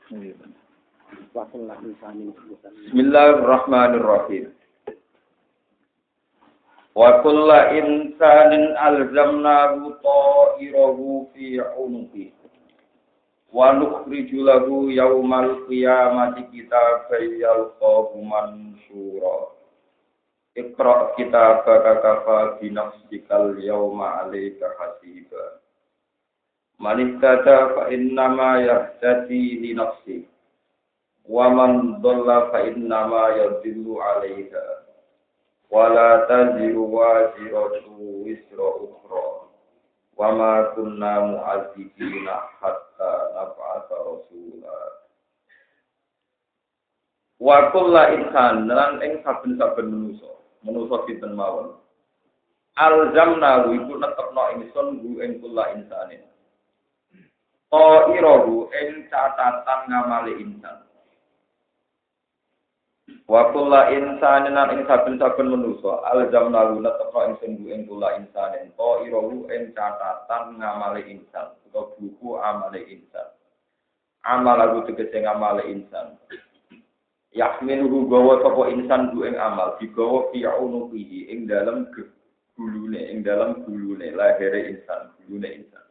Bismillahirrahmanirrahim. Wa kullu insanin alzamnahu ta'irahu fi 'unuqi. Wa nukhriju lahu yaumal qiyamati kitaban yalqahu mansyura. Iqra kitabaka kafa bi nafsikal yawma 'alaika hasiba. Man ihtada fa innama yahtadi li nafsihi wa man dhalla fa innama yadhillu 'alaiha. Wa la taziru waziratu wisra ukhra. Wa ma kunna mu'adzibina hatta nab'atsa rasula. Wa kullu insan lan ing saben-saben manusa sinten mawon. Alzamna iku netepno ingsun gu ing kullu insanin. Ta'irahu ing catatan ngamali insan. Wa kullu insanin lan ing saben-saben manusa alzamna netepno ingsun gu ing kullu insanin. Ta'irahu ing catatan ngamali insan. Utawa buku amale insan. Amal aku tegese ngamali insan. Yahmiluhu gawa sapa insan ku ing amal digawa fi unuqihi ing dalem gulune lahire insan gulune insan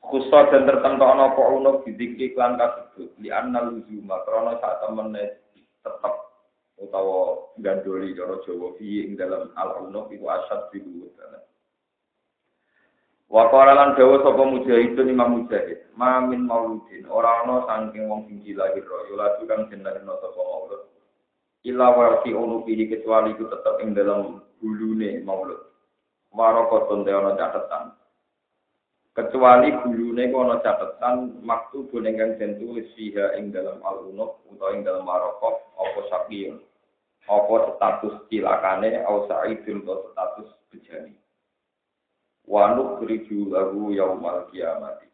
khusus dan tertentu ana apa unuq didikki lan kasebut li anna luzuma krana sak temene tetep utawa gandoli cara Jawa fi ing dalem al unuq iku asyad bilu wa qala lan dawa sapa mujahidun Imam Mujahid ma min mauludin ora ana saking wong sing dilahir yo laju kang jenenge sapa maulud illa wa fi unubihi kecuali iku tetep ing dalam gulune maulud warakatun ana catatan kecuali gulune ku ana catatan maktubun ingkang den tulis fiha ing dalam al unub utawa ing dalam warakah apa sakiyun apa status cilakane au sa'idun atau status bejani wa nukhriju lahu yaumal qiyamati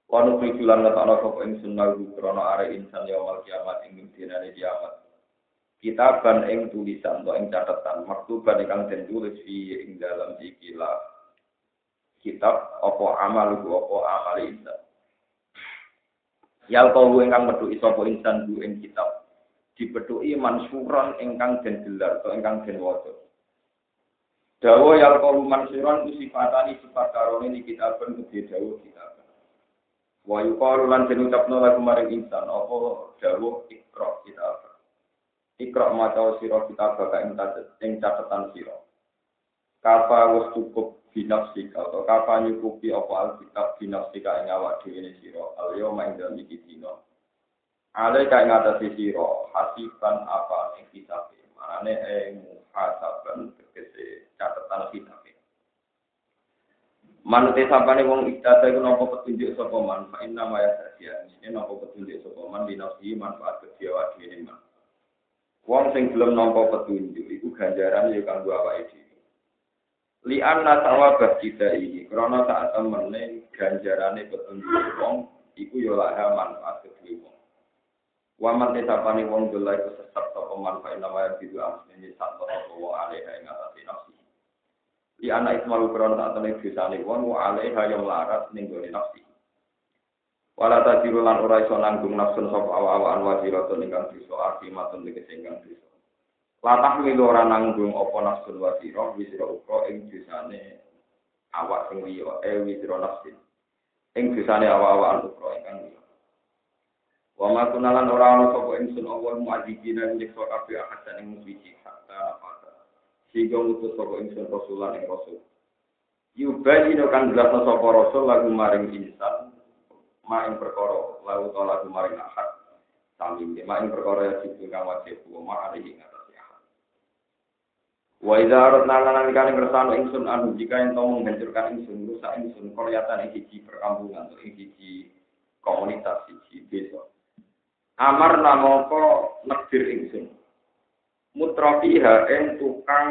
wa nukhriju lan ana sapa ingsun lahu krana are insan yaumal qiyamati ing dinane kiamat kitaban ing tulisan to ing catatan maktuban ingkang den tulis fi ing dalam ikilah kitab apa amal insan yal kau ingkang metu sapa insan ku ing kitab dipethuki mansuran ingkang den gelar to ingkang den waca dawa yal qalu mansuran ku sifatani sifat karone ni kitaben gede dawa kitab. Wa yuqalu lan den ucapno lagu maring insan apa dawa ikra kitab. Ikra maca sira kitab ka ing catatan sira. Kafa wis cukup binafsika atau kafa nyukupi apa alkitab binafsika ing awak dhewe sira. Al-yawma ing dalem iki dina. Ale ka ing atase sira hasiban apa ing kitab. Marane ing muhasaban tegese catatan kitab. Manute sampane wong iktata iku napa petunjuk sapa man, fa inna ma yasadian. Ini napa petunjuk sapa man binafsi manfaat kedhe awake dhewe man. Wong sing gelem nampa petunjuk iku ganjaran ya kanggo awake dhewe. Li anna sawabah kita iki krana sak temene ganjarane petunjuk wong iku ya laha manfaat kedhe wong. Wa man tesapane wong dola iku sesat sapa man fa inna ma yasidu amene sak sapa wong alaiha ing atase nafsi. Di anak ismalu krana sak temene dosane wong wa alaiha yang larat ning gone nafsi. Wala tadiru lan ora iso nanggung nafsun sapa awa-awaan wasiratun ingkang dosa akimatun tegese ingkang dosa. Latah milu ora nanggung apa nafsun wasira wisira ukra ing dosane awak sing liya wisira nafsin. Ing dosane awa-awaan ukra ingkang liya. Wa ma kunalan ora ana sapa ingsun Allah muadzibina nyiksa kabeh ahadan ing suci hatta apa. Sehingga ngutus sapa ingsun rasulan ing rasul. Yubadino kan jelasna sapa rasul lagu maring insan ma ing perkara lalu ta lagu maring ahad. Sami ma ing perkara ya sing kang wajib wa ali ing atase ahad. Wa idza aradna lan kan kersane ingsun anu jika ento menghancurkan ingsun rusak ingsun koryatan ing siji perkampungan atau ing siji komunitas siji desa. Amar namoko nekdir ingsun. Mutrafiha ing tukang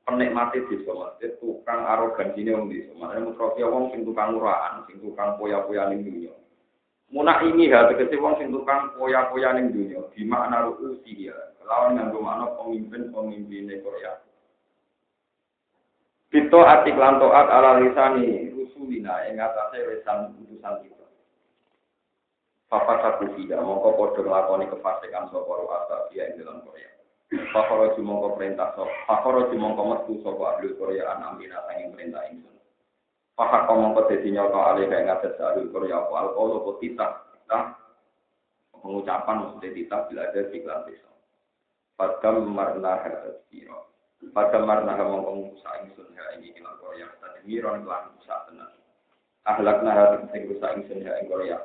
penikmati desa maksud tukang arogansine wong desa. Makane mutrafiha wong sing tukang murahan, sing tukang poya-poya ning dunya. Munak ini ha tegese wong sing tukang poya-poya ning dunya, di makna ru'usi ya. Lawan nganggo makna pemimpin-pemimpine Korea. Pito atik lan taat ala lisani rusulina ing atase lisan utusan kita. Papa satu tidak mongko padha nglakoni kefasikan sapa ruasa dia ing dalam Korea. Pakoro mongko perintah sapa. Pakoro mongko metu sapa ahli Korea anamina sanging perintah ingsun. Pakak mongko dadi nyoto alih kaya ngates ahli Korea apa alkohol apa titah. Pengucapan maksudnya titah bila ada iklan desa. Padam marna hadasiro. Padam marna mongko ngusa ingsun ha ing iklan Korea tadmiron lan usaha tenan. Ahlakna hati sing rusak ingsun ha ing Korea.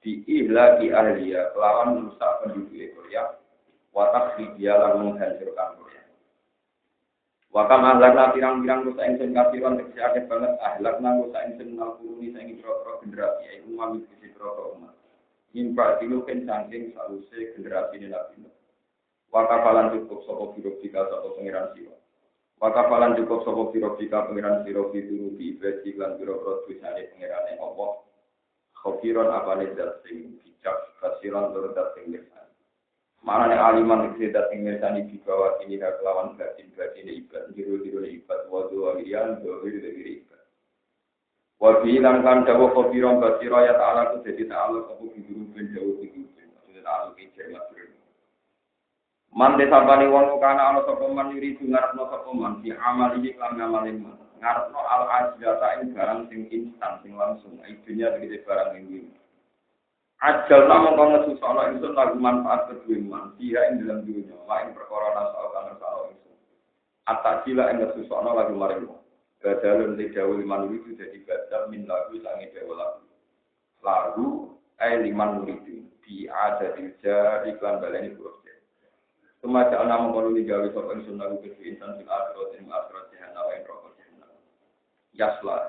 Di ihlaki ahliya kelawan merusak penduduk Korea watak dia lan menghancurkan Korea. Wakam ahlakna pirang-pirang rusak ingsun kafiran tegese akeh banget ahlakna rusak ingsun nalkuruni sing pira-pira generasi iku mamit sisi pira-pira umat. Impa dinu ken saking saluse generasi Nabi Nuh. Wakafalan cukup sapa birobika sapa pangeran sira. Wakafalan cukup sapa birobika pangeran sira dituru di ibadi lan pira-pira dosane pangerane Allah. Khofiron apane zat sing bijak, kasiran tur zat sing lisan. Manane aliman iki zat sing lisan iki bahwa ini kelawan batin ibad, diru-diru ibad, wa liyan diri ibad. Wa bilang kan dawa khofiron basira ya ta'ala ku jadi ta'ala ku diru ben jauh iki. Maksudnya ta'ala iki matur. Man desabani wong kana ana sapa man yuri ngarepno sapa man di amal iki lan ngamalin man. Ngarepno al-ajrata ing barang sing instan sing langsung dunya tegese barang ing ajal namung kang ngesusana ingsun lagu manfaat kedue man dia ing dalam dunya lain perkara nasal kan nasal ingsun atakila ing ngesusana lagu maring badalun li dawul manwi itu dadi badal min lagu sange dawul lagu liman murid di ada di jari iklan baleni proses semacam nama kalau digawe sapa ingsun lagu kedue insan sing akhirat jahanam ing rokok Yasla,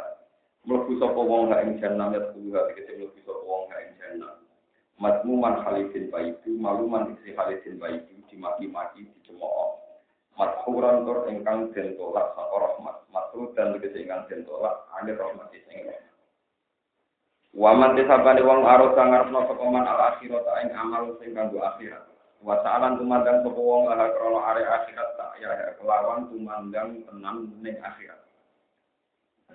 mlebu sapa wong ha ing jahanam ya kuwi tegese mlebu sapa wong ha ing jahanam. Matmuman halidin baitu, maluman isi halidin baitu dimaki-maki dicemooh. Mathuran tur ingkang den tolak saka rahmat, matrud dan tegese ingkang den tolak ane rahmat sing rahmat. Wa man tisabane wong arep ngarepno sapa man al akhirat ing amal sing kanggo akhirat. Wa sa'alan tumandang sapa wong ala krana are akhirat tak ya kelawan tumandang tenan ning akhirat.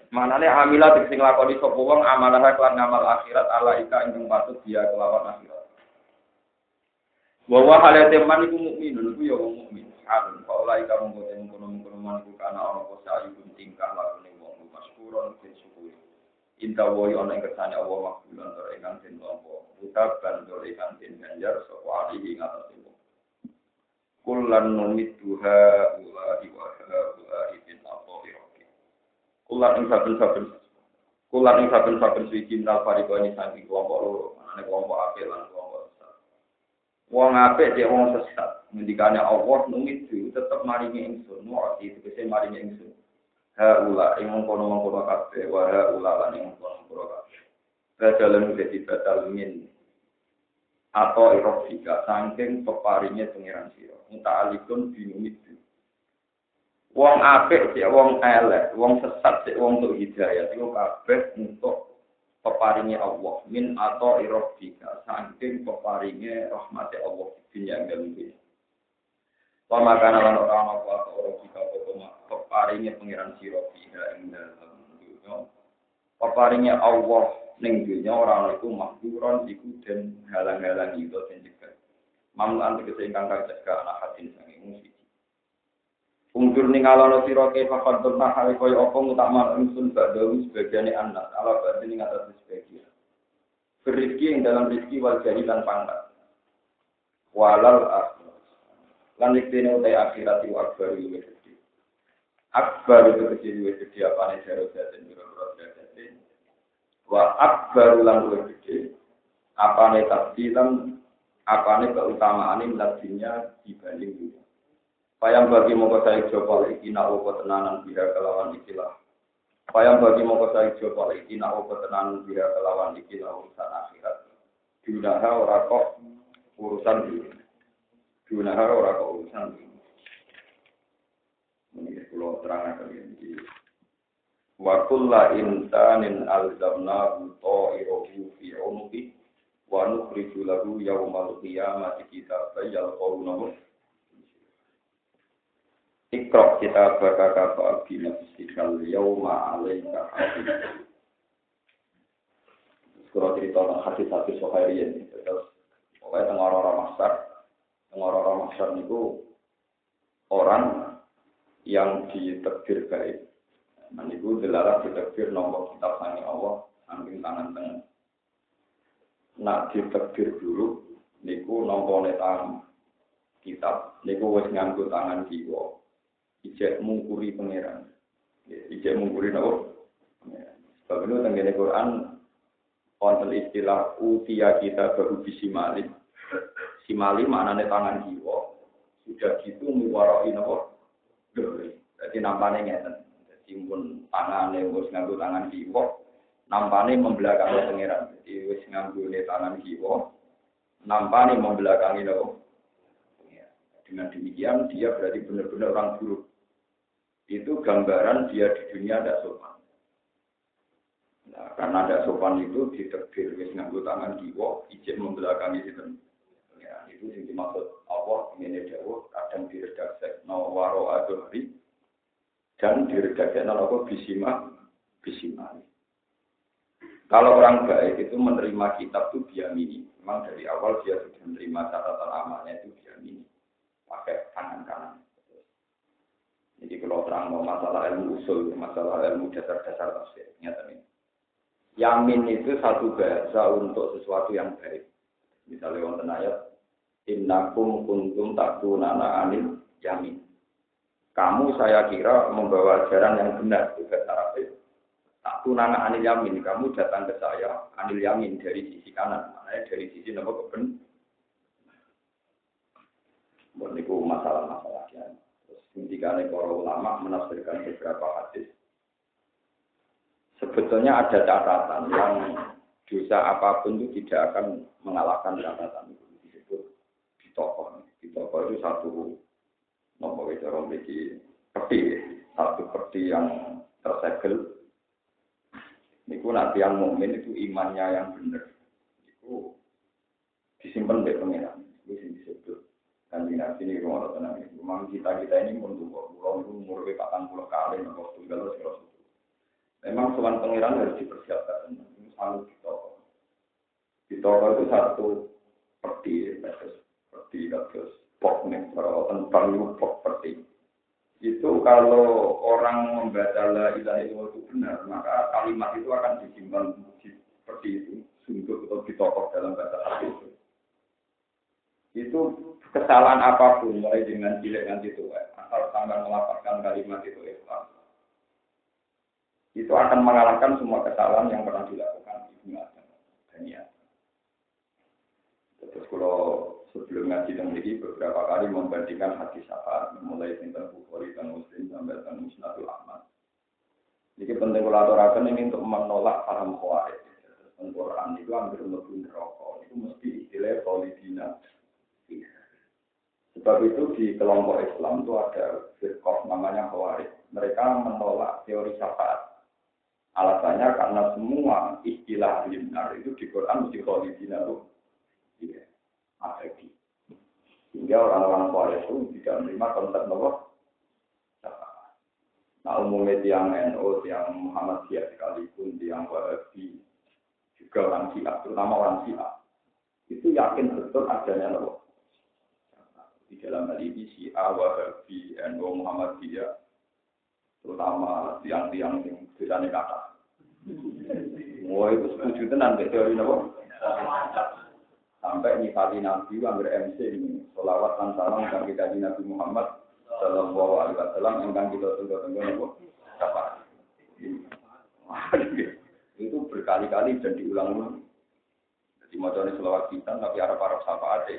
Manane amilah sing lakoni sapa wong amalah kelan ngamal akhirat alaika ing patut dia kelawan akhirat. Wa wa halate man iku mukmin iku ya wong mukmin. Alun faulaika monggo kono-kono man iku kana ana posa iku tingkah lakone wong maskuron sing syukur. Inta wa ana ing kersane Allah makbulan tur ingkang den tampa. Utab bantur ingkang den ganjar sapa alihi ngatas wong. Kullan numituha ulahi wa ulahi bin Kulat ing saben suci nal paribani saking kelompok loro, manane kelompok apik lan kelompok sesat. Wong apik dhek wong sesat, ngendikane Allah numit itu tetep maringi ingsun, mu'ti tegese maringi ingsun. Ha ula ing mengkono-mengkono kabeh, wa ha ula lan ing mengkono-mengkono kabeh. Badalan dadi batal min atau irofika saking peparinge pangeran sira. Muta'alikun binumit wong apik sik wong elek, wong sesat sik wong tuk hidayah iku kabeh untuk peparinge Allah min atau irofika saking peparinge rahmate Allah dunya dalem iki. Wa makana lan ora ana apa irofika apa peparinge pangeran sira ing dalem dunya. Peparinge Allah ning dunya ora ana iku mahduron iku den halang-halangi itu den cegah. Mamlan tegese ingkang kacegah ana hadin sange musik. Ungkur ningalono sira ke faqad dunna hale koyo apa ngutakman ingsun badhe sebagiane anak ala badhe ning atas sebagian. Rezeki ing dalam rezeki wal jahilan pangkat. Walal akhir. Lan iktene utai akhirat wa akbar luwih gedhe. Akbar itu kecil luwih gedhe apane darat dan biro-biro darat. Wa akbar lan luwih gedhe apane tafsilan apane keutamaane ladine dibanding dunia. Payang bagi mongko saya coba iki nak opo tenanan biha kelawan ikilah. Payang bagi mongko saya coba iki nak opo tenanan biha kelawan ikilah urusan akhirat. Dunaha ora kok urusan dunia. Dunaha ora kok urusan dunia. Ini kalau terangkan ini. Wa kullu insanin alzamnahu ta'irahu fi 'unuqi wa nukhriju lahu yawmal qiyamati kitaban yalqawnahu Ikra kita berkata bina fisikal yauma alaika hadis. Kalau cerita tentang hadis-hadis Sohairian, terus pokoknya tentang orang-orang masyar itu orang yang ditakdir baik. Nah, itu dilarang ditakdir nombor kitab sangi Allah, samping tangan tengah. Nak ditakdir dulu, niku nombor tangan kitab, niku wis nganggo tangan kiwa, ijek mungkuri pangeran, ijek mungkuri nopo. Sebab itu tentang Quran. Konten istilah utia kita baru bisimali. Simali maknanya tangan jiwa. Sudah gitu muwaroi nopo. Jadi nampane ngeten. Jadi pun tangan yang wis nganggo tangan jiwa, nampane membelakangi pangeran. Jadi wis nganggo tangan jiwa, nampane membelakangi nopo. Dengan demikian dia berarti benar-benar orang buruk. Itu gambaran dia di dunia tidak sopan. Nah, karena ada sopan itu ditakdir wis nganggo tangan kiwa, ijek membelakangi sinten. Ya, itu sing dimaksud Allah ngene dawuh kadang diredaksi waro adhari dan diredaksi apa bisima. Kalau orang baik itu menerima kitab itu diamini. Memang dari awal dia sudah menerima catatan amalnya itu diamini. Pakai tangan kanan. Jadi kalau terang mau masalah ilmu usul, masalah ilmu dasar-dasar tafsir, nyata ini. Yamin itu satu bahasa untuk sesuatu yang baik. Misalnya wonten ayat innakum kuntum taktunana anil yamin. Kamu saya kira membawa ajaran yang benar juga Arab. Taktunana anil yamin, kamu datang ke saya anil yamin dari sisi kanan, maknanya dari sisi nama keben. Niku masalah-masalahnya. Terus ketika para ulama menafsirkan beberapa hadis. Sebetulnya ada catatan yang dosa apapun itu tidak akan mengalahkan catatan itu disebut ditokon. Ditokon itu satu nomor itu orang memiliki peti, satu peti yang tersegel. Niku nanti yang mukmin itu imannya yang benar. Itu disimpan di pengiran. Itu yang disebut. Dan di sini rumah tenang itu. Memang kita ini untuk pulau itu umur 40 kali, nomor tunggal terus. Memang soal pengiran harus dipersiapkan. Ini selalu ditokon. Ditokon itu satu peti, terus pok nih, kalau tentang itu pok peti. Itu kalau orang membaca la ilaha illallah itu benar, maka kalimat itu akan disimpan seperti itu, sungguh atau ditokon dalam bahasa Arab itu. Itu kesalahan apapun, mulai dengan cilik nanti tua, asal sampai melafalkan kalimat itu ikhlas. Itu akan mengalahkan semua kesalahan yang pernah dilakukan Ibnu Adam dan ya. Terus kalau sebelum ngaji dan ini beberapa kali membandingkan hadis syafaat mulai tentang Bukhari dan Muslim sampai tentang Musnadul Ahmad. Jadi penting kolaborasi ini untuk menolak para khawarij. Quran itu hampir lebih rokok. Itu mesti istilah solidina. Sebab itu di kelompok Islam itu ada firqah namanya khawarij. Mereka menolak teori syafaat. Alasannya karena semua istilah benar itu di Quran mesti kholidina itu abadi. Sehingga orang-orang Khawarij itu tidak menerima konsep Allah. Nah umumnya tiang NU, tiang Muhammadiyah sekalipun, tiang Wahabi, juga orang Syiah, terutama orang Syiah, itu yakin betul adanya Allah. Di dalam hal ini Syiah, Wahabi, NU, Muhammadiyah, terutama tiang-tiang yang biasanya kata. Wah itu setuju tenan teori nopo. Sampai nyifati Nabi angger MC ini, selawat dan salam kami kaji Nabi Muhammad Sallallahu Alaihi Wasallam yang kan kita tunggu-tunggu nopo. Siapa? Itu berkali-kali dan diulang-ulang. Jadi macamnya selawat kita, tapi Arab-Arab siapa ada?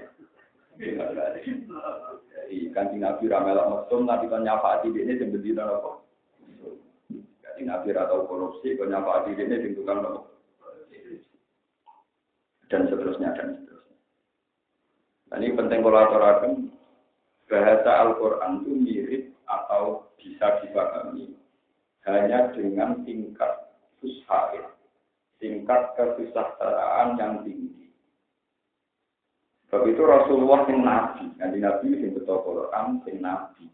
Jadi kanji Nabi Ramelak Mesum, Nabi kan nyafati ini yang berdina nopo. Nabi atau korupsi, kenapa adik ini tentukan loh, dan seterusnya. Nah, ini penting kolaborasi. Bahasa Al-Quran itu mirip atau bisa dipahami hanya dengan tingkat fushaid, tingkat kesusastraan yang tinggi. Sebab itu Rasulullah yang Nabi, Nabi yang betul Quran, yang Nabi.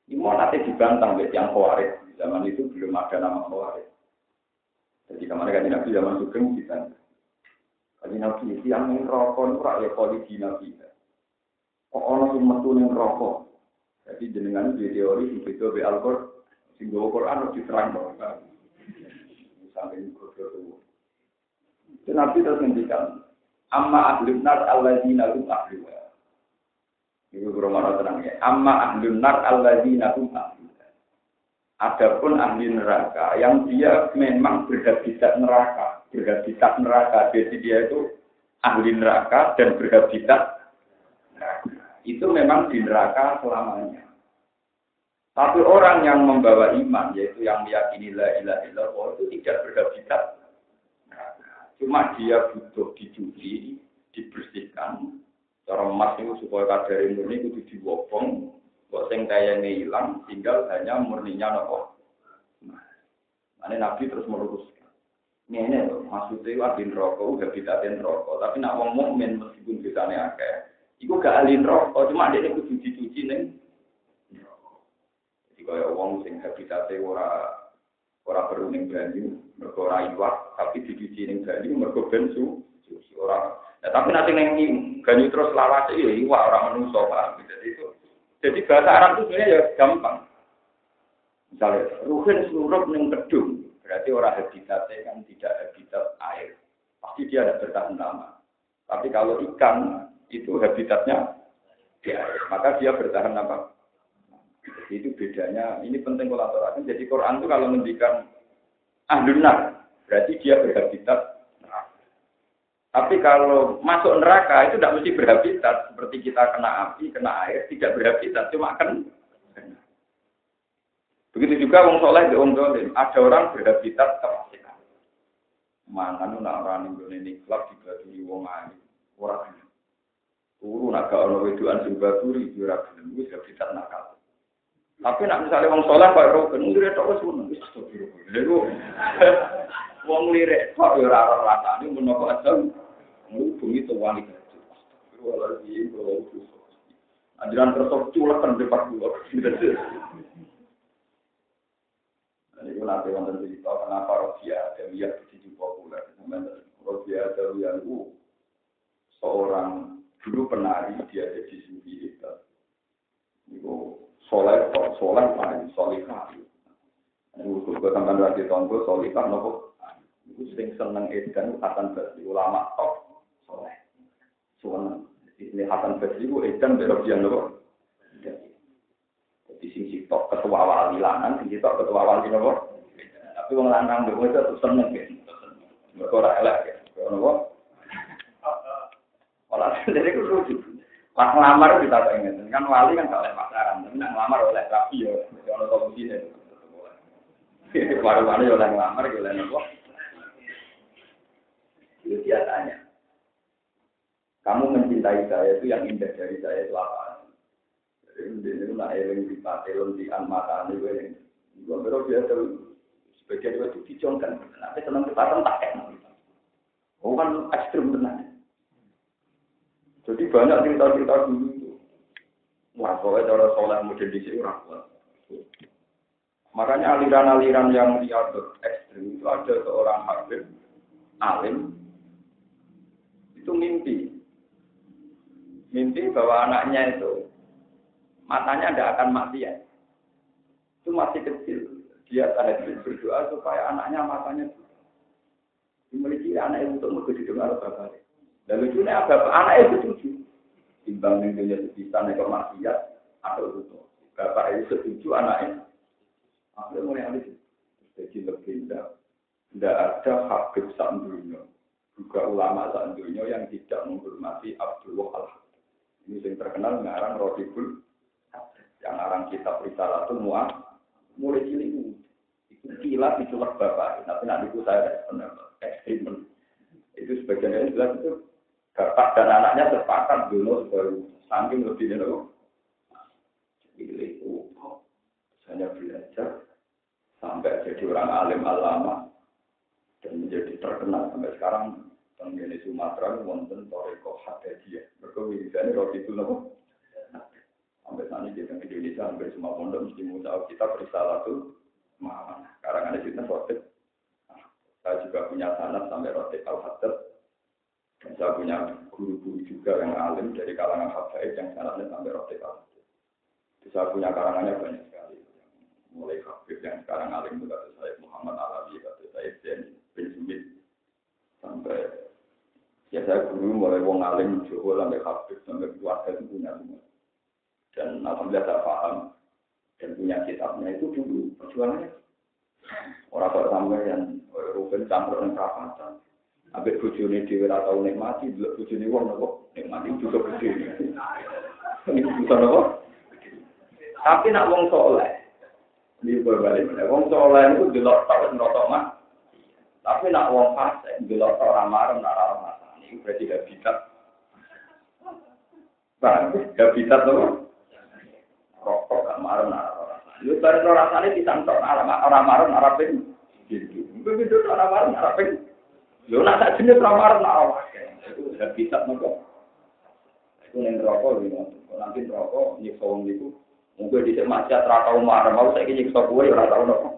Ini mau nanti dibantah oleh yang Khawarij. Zaman itu belum ada nama Khawarij. Jadi kemarin kan Nabi zaman Sugeng kita. Jadi nabi yang rokok itu rakyat polisi nabi. Kok orang yang metu yang rokok. Jadi jenengan di teori sing beda be Al-Qur'an, sing go Quran harus diterang dong. Sampai itu. Nabi terus ngendikan, amma ahlun nar alladzina hum ahluha. Iku beromong tenang ya. Amma ahlun nar alladzina hum ahluha. Adapun ahli neraka yang dia memang berhabitat neraka. Jadi dia itu ahli neraka dan berhabitat neraka. Itu memang di neraka selamanya. Tapi orang yang membawa iman, yaitu yang meyakini la ilaha illallah, itu tidak berhabitat neraka. Cuma dia butuh dicuci, dibersihkan. Cara emas itu supaya kadar murni itu diwopong, kok sing kayane ilang, tinggal hanya murninya nopo. Nah, Nabi terus meluruskan. Ini loh, maksudnya adin rokok, habitatin rokok. Tapi nak wong mukmin meskipun bisanya akeh, iku gak alin rokok, cuma dia kudu dicuci ning. Jadi kaya wong sing habitate ora perlu ning banyu, mergo ora iwak, tapi dicuci ning banyu mergo ben suci ora. Nah, tapi nanti ning banyu terus lawase ya iwak ora menungso Pak. Jadi bahasa Arab itu sebenarnya ya gampang. Misalnya ruhin surup ning kedung, berarti orang habitatnya kan tidak habitat air. Pasti dia ada bertahan lama. Tapi kalau ikan itu habitatnya di air, maka dia bertahan lama. Jadi itu bedanya. Ini penting kolaborasi. Jadi Quran itu kalau mendikan ahlun nar, berarti dia berhabitat neraka. Tapi kalau masuk neraka itu tidak mesti berhabitat. Seperti kita kena api, kena air, tidak berhabitat, cuma kan. Begitu juga wong soleh di wong dolim. Ada orang berhabitat kefasikan. Mangan nak orang Indonesia klub dibaduri wong ayu. Orang turu nak gak ono wedoan sing baduri ora gelem wis habitat nakal. Tapi nak misalnya wong soleh kok roken lirik tok wis ngono wis astagfirullah. Wong lirik tok ya ora rasane menapa aja. Ngubungi to wali gajah. Astagfirullah iki kok ajaran terus culeken depan kula. Ini nanti wonten cerita kenapa Rodia Adawiyah begitu populer. Rodia Adawiyah itu seorang dulu penari, dia jadi sufi hebat. Itu soleh paling solihah. Ini usul kesampean lagi tonton solihah nopo. Itu sering seneng edan Hasan Basri ulama top soleh. Soalnya ini Hasan Basri itu edan Rodia nopo. Di sini tok ketua wali lanang, sini tok ketua wali nopo. Tapi wong lanang mbok itu seneng gitu. Mergo ora elek ya. Nopo? Ora jadi ku lucu. Pas ngelamar kita pengen kan wali kan gak oleh pacaran, tapi nak ngelamar oleh rapi yo. Ono solusine. Baru-baru oleh ngelamar oleh nopo. Itu dia tanya. Kamu mencintai saya itu yang indah dari saya itu apa? Ini nak eling di patelon di anmata ini gue, gue baru biasa sebagian itu dicongkan, nanti senang kepatan tak enak. Oh kan ekstrim benar. Jadi banyak cerita-cerita dulu itu. Wah, soalnya cara soleh model di sini orang kuat. Makanya aliran-aliran yang diatur ekstrim itu ada seorang habib alim itu mimpi bahwa anaknya itu matanya tidak akan maksiat. Itu masih kecil. Dia tahajud berdoa supaya anaknya matanya dimiliki anak itu untuk didengar bapaknya. Dan lucunya apa? Anak itu setuju. Timbang yang bisa nekor maksiat atau itu. Bapak itu setuju anaknya. Akhirnya mulai alih. Jadi lebih tidak ada habib sak dunia. Juga ulama sak dunia yang tidak menghormati Abdullah Al-Haq. Ini yang terkenal ngarang Rodibul. Yang orang kitab Risalatul Mu'ah mulai cilik itu kilat diculak bapak, tapi nak itu saya ekstrim itu sebagian dari jelas itu bapak dan anaknya sepakat dulu baru saking lebih dulu cilik itu hanya belajar sampai jadi orang alim alama dan menjadi terkenal sampai sekarang di Sumatera wonten toriko hadajiyah berkewisan roti itu nopo. Sampai saat ini di Indonesia hampir semua pondok mesti mudah kita Risalatul Mu'ah. Karangan di sini rotib. Saya juga punya sanad sampai rotib Al-Haddad. Saya punya guru-guru juga yang alim dari kalangan habaib yang sangatnya sampai rote kalah. Saya punya karangannya banyak sekali. Mulai habib yang sekarang alim itu kata saya Muhammad Alawi, kata saya bin Sumit. Sampai ya saya guru mulai wong alim Jawa sampai habib sampai keluarga itu punya semua. Dan alhamdulillah saya paham dan punya kitabnya itu dulu perjuangannya. Orang kok sampai yang Ruben campur dengan perapatan. Habis bujuni di wira tahu nikmati, belum bujuni wong nopo nikmati juga bujuni. Ini bukan nopo. Tapi nak wong soleh, ini berbalik. Wong soleh itu delok tak ngerotok mah. Tapi nak wong fasik delok tak ramar ramar. Ini berarti habitat. Bang, habitat nopo. Rokok ramar ramar. Lu dari rasane ditangkap ramar arapin. Gitu. Begitu ramar arapin. Yo nak sak jenis ramar awak. Itu habitat nopo. Itu ning rokok gitu. Nanti rokok nyiksa wong niku. Mungkin di maksiat ora tau marah, mau saiki nyiksa kowe ora tau nopo.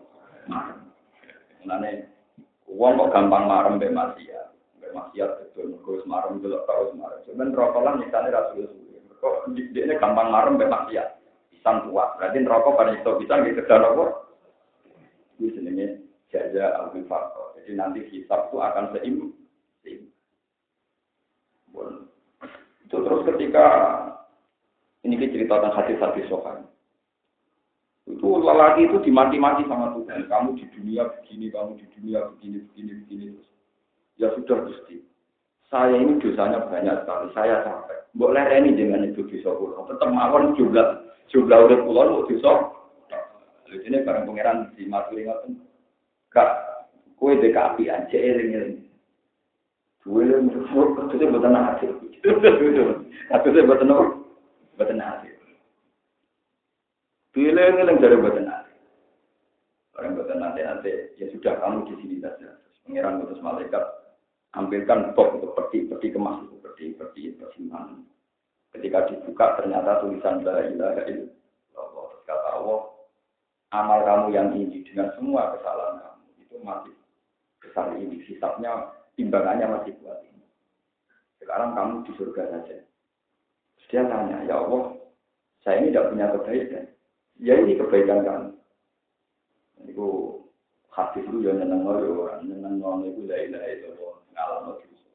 Mulane wong kok gampang marah mbek maksiat. Mbek maksiat betul mergo marah delok tau marah. Cuman rokok lan nyikane ra suwe-suwe. Kok dekne gampang marah mbek maksiat. Pisan kuat. Berarti rokok pada nyiksa pisan iki kerja nopo? Iki jenenge jaza al-faqr. Jadi nanti hisab itu akan seimbang. Itu terus ketika ini cerita tentang hadis-hadis sokan. Itu lelaki itu dimati-mati sama Tuhan. Kamu di dunia begini, kamu di dunia begini. Ya sudah Gusti. Saya ini dosanya banyak sekali. Saya capek. Mbok lereni dengan itu dosa kula. Tetep mawon jumlah urip kula mau dosa. Lha dene bareng pangeran di maturi ngoten. Kak, kowe dek apian cek eling-eling. Duwe musuh kate boten hasil. Kate boten hasil. Pilih-pilih dari badan nanti. Orang badan nanti, ya sudah kamu di sini saja. Pengiran utus malaikat, ambilkan top untuk peti kemas itu, peti persimpangan. Ketika dibuka ternyata tulisan la ilaha illallah. Kata Allah, amal kamu yang tinggi dengan semua kesalahan kamu itu masih besar ini. Hisabnya, timbangannya masih kuat ini. Sekarang kamu di surga saja. Terus dia tanya, ya Allah, saya ini tidak punya kebaikan. Ya ini kebaikan kan. Itu hadis itu yang nyeneng orang itu la ilaha illallah ngalami itu.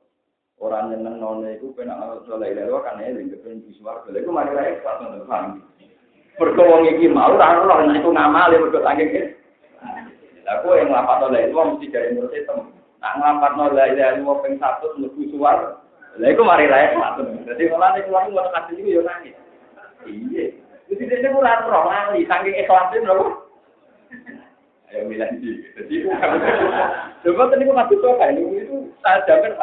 Orang nyeneng itu kena ngalami la ilaha illallah kan eling kepen di swarga. Iku mari ra ikhlas ngono paham. Mergo wong iki mau ora ono nek iku ngamali mergo saking Lah kowe yang nglapat la ilaha mesti gawe menurut sistem. Nak nglapat la ilaha illallah ping 100 mlebu swarga. Lah iku mari ra ikhlas. Dadi mulane kuwi ngono hadis iku yo nangis. Iya. Jadi dia kurang roh lali, saking ikhlasin loh. Ayo bilang sih. Jadi coba tadi aku masuk sofa itu saya jamin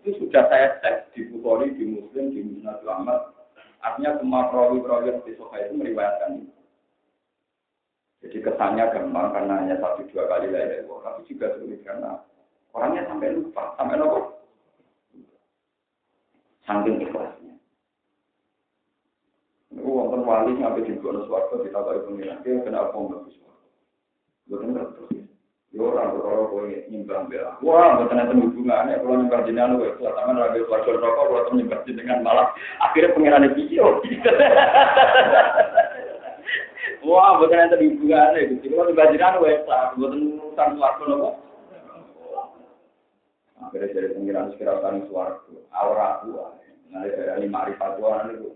itu sudah saya cek di Bukhari, di Muslim, di Musnad Ahmad. Artinya semua perawi-perawi di sofa itu meriwayatkan. Jadi kesannya gampang karena hanya 1-2 kali lah ya. Tapi juga sulit karena orangnya sampai lupa, sampai lupa. Saking ikhlasnya. Wong wali sampai di kono swarga ditakoni pengiran dia kena apa mlebu swarga. Boten ngerti. Yo ora ora kowe nyembah mbek. Wah, boten enten hubungane kalau nyembah jenengan kowe sampean ra bisa swarga rokok kalau nyembah jenengan malah akhirnya pengirane piye. Wah, boten enten hubungane Gusti. Kalau nyembah jenengan kowe boten urusan swarga napa. Akhirnya dari pengiran sekiranya swarga. Aura kuwi. Nah, dari makrifat kuwi niku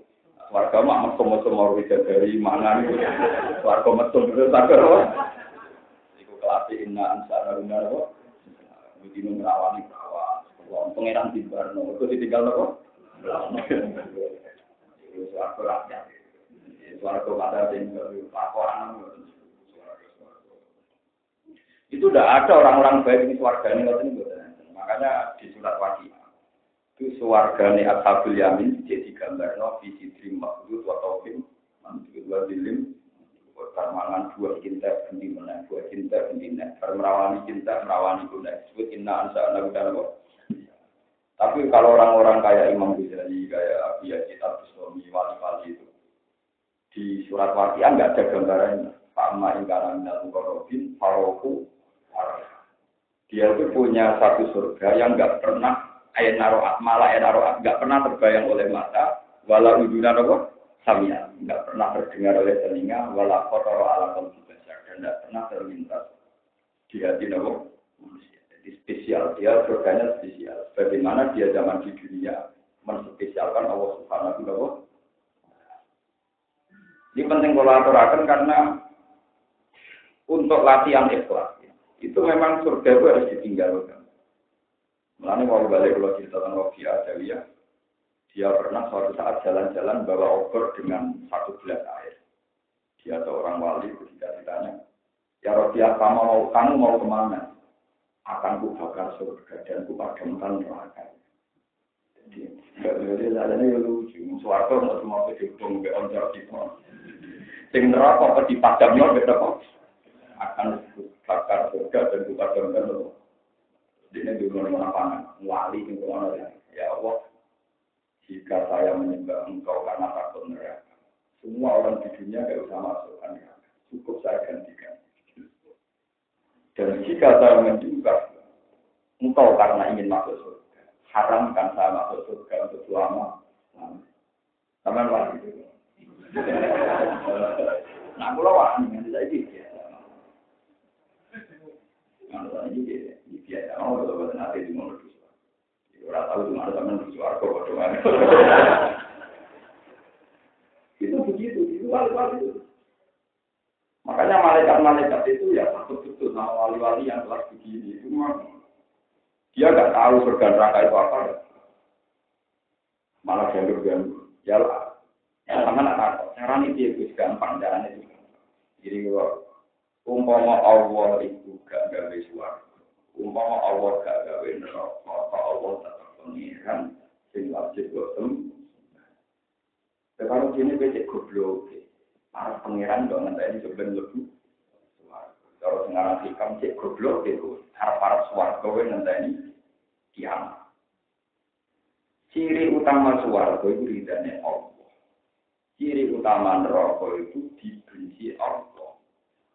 warga mak mesum-mesum mau dari mangan itu. Warga mesum itu sakar apa? Iku kelas inna ansara benar apa? Begini merawani perawan. Pengeran di Barno. Itu ditinggal apa? Itu warga rakyat. Warga pada tinggal pakoran. Itu tidak ada orang-orang baik di warga ini. Makanya di surat Waqiah. Itu suargane ashabul yamin jadi gambar no visi dream maksud wa taufim mantul wa dilim permangan dua cinta bendi mana dua cinta bendi nak merawani cinta merawani guna disebut inna ansa nabudan kok. Tapi kalau orang-orang kayak Imam Ghazali kayak Abi Yazid Al-Bustami wali-wali itu di surat Waqiah enggak ada gambarannya Pak Ma ingkaran dan Mukarrabin Faroku dia itu punya satu surga yang enggak pernah naroat malah naroat nggak pernah terbayang oleh mata, walau uduna apa samia nggak pernah terdengar oleh telinga, walau kotor ala qalbi bashar dan nggak pernah terlintas di hati manusia. Jadi spesial dia surganya spesial. Bagaimana dia zaman di dunia menspesialkan Allah Subhanahu wa taala. Ini penting kalau aturakan karena untuk latihan ikhlas itu memang surga itu harus ditinggalkan. Mulanya mau balik kalau cerita tentang Robi Adawiyah, dia pernah suatu saat jalan-jalan bawa obor dengan satu gelas air. Dia atau orang wali ketika ditanya, ya Robi, kamu mau kemana? Akan ku bakar surga dan ku padamkan neraka. Jadi jalannya lucu, suarga mau cuma kedukung ke oncar kita. Sing neraka apa dipadamnya betapa akan bakar surga dan ku padamkan neraka. Ini di mana pangan, wali di mana ya Allah. Jika saya menyembah engkau karena takut neraka, semua orang di dunia tidak usah masuk neraka. Cukup saya gantikan. Dan jika saya menyembah engkau karena ingin masuk surga, haramkan saya masuk surga untuk selama. Sama wali itu. Nah, kalau wali yang tidak gitu ya. Kalau ini biasa, kalau nanti di mana dulu, orang tahu di mana teman di suarga, bagaimana? Itu begitu, itu wali-wali itu. Makanya malaikat-malaikat itu ya takut betul sama wali-wali yang kelas begini. Itu dia nggak tahu surga neraka itu apa. Malah ganggu-ganggu. Ya lah, ya sama nak takut. Cara ini dia itu gampang, caranya itu. Jadi kalau umpama Allah itu gak gawe suarga. Umpama Allah gak gawe neraka, Allah tetap pengiran sing wajib boten. Kalau gini becek goblok. Para pengiran dong ngenteni sampeyan lebu. Kalau sekarang hikam cek goblok itu, harap swarga kowe ngenteni kiamat. Ciri utama swarga itu ridane Allah. Ciri utama neraka itu dibenci Allah.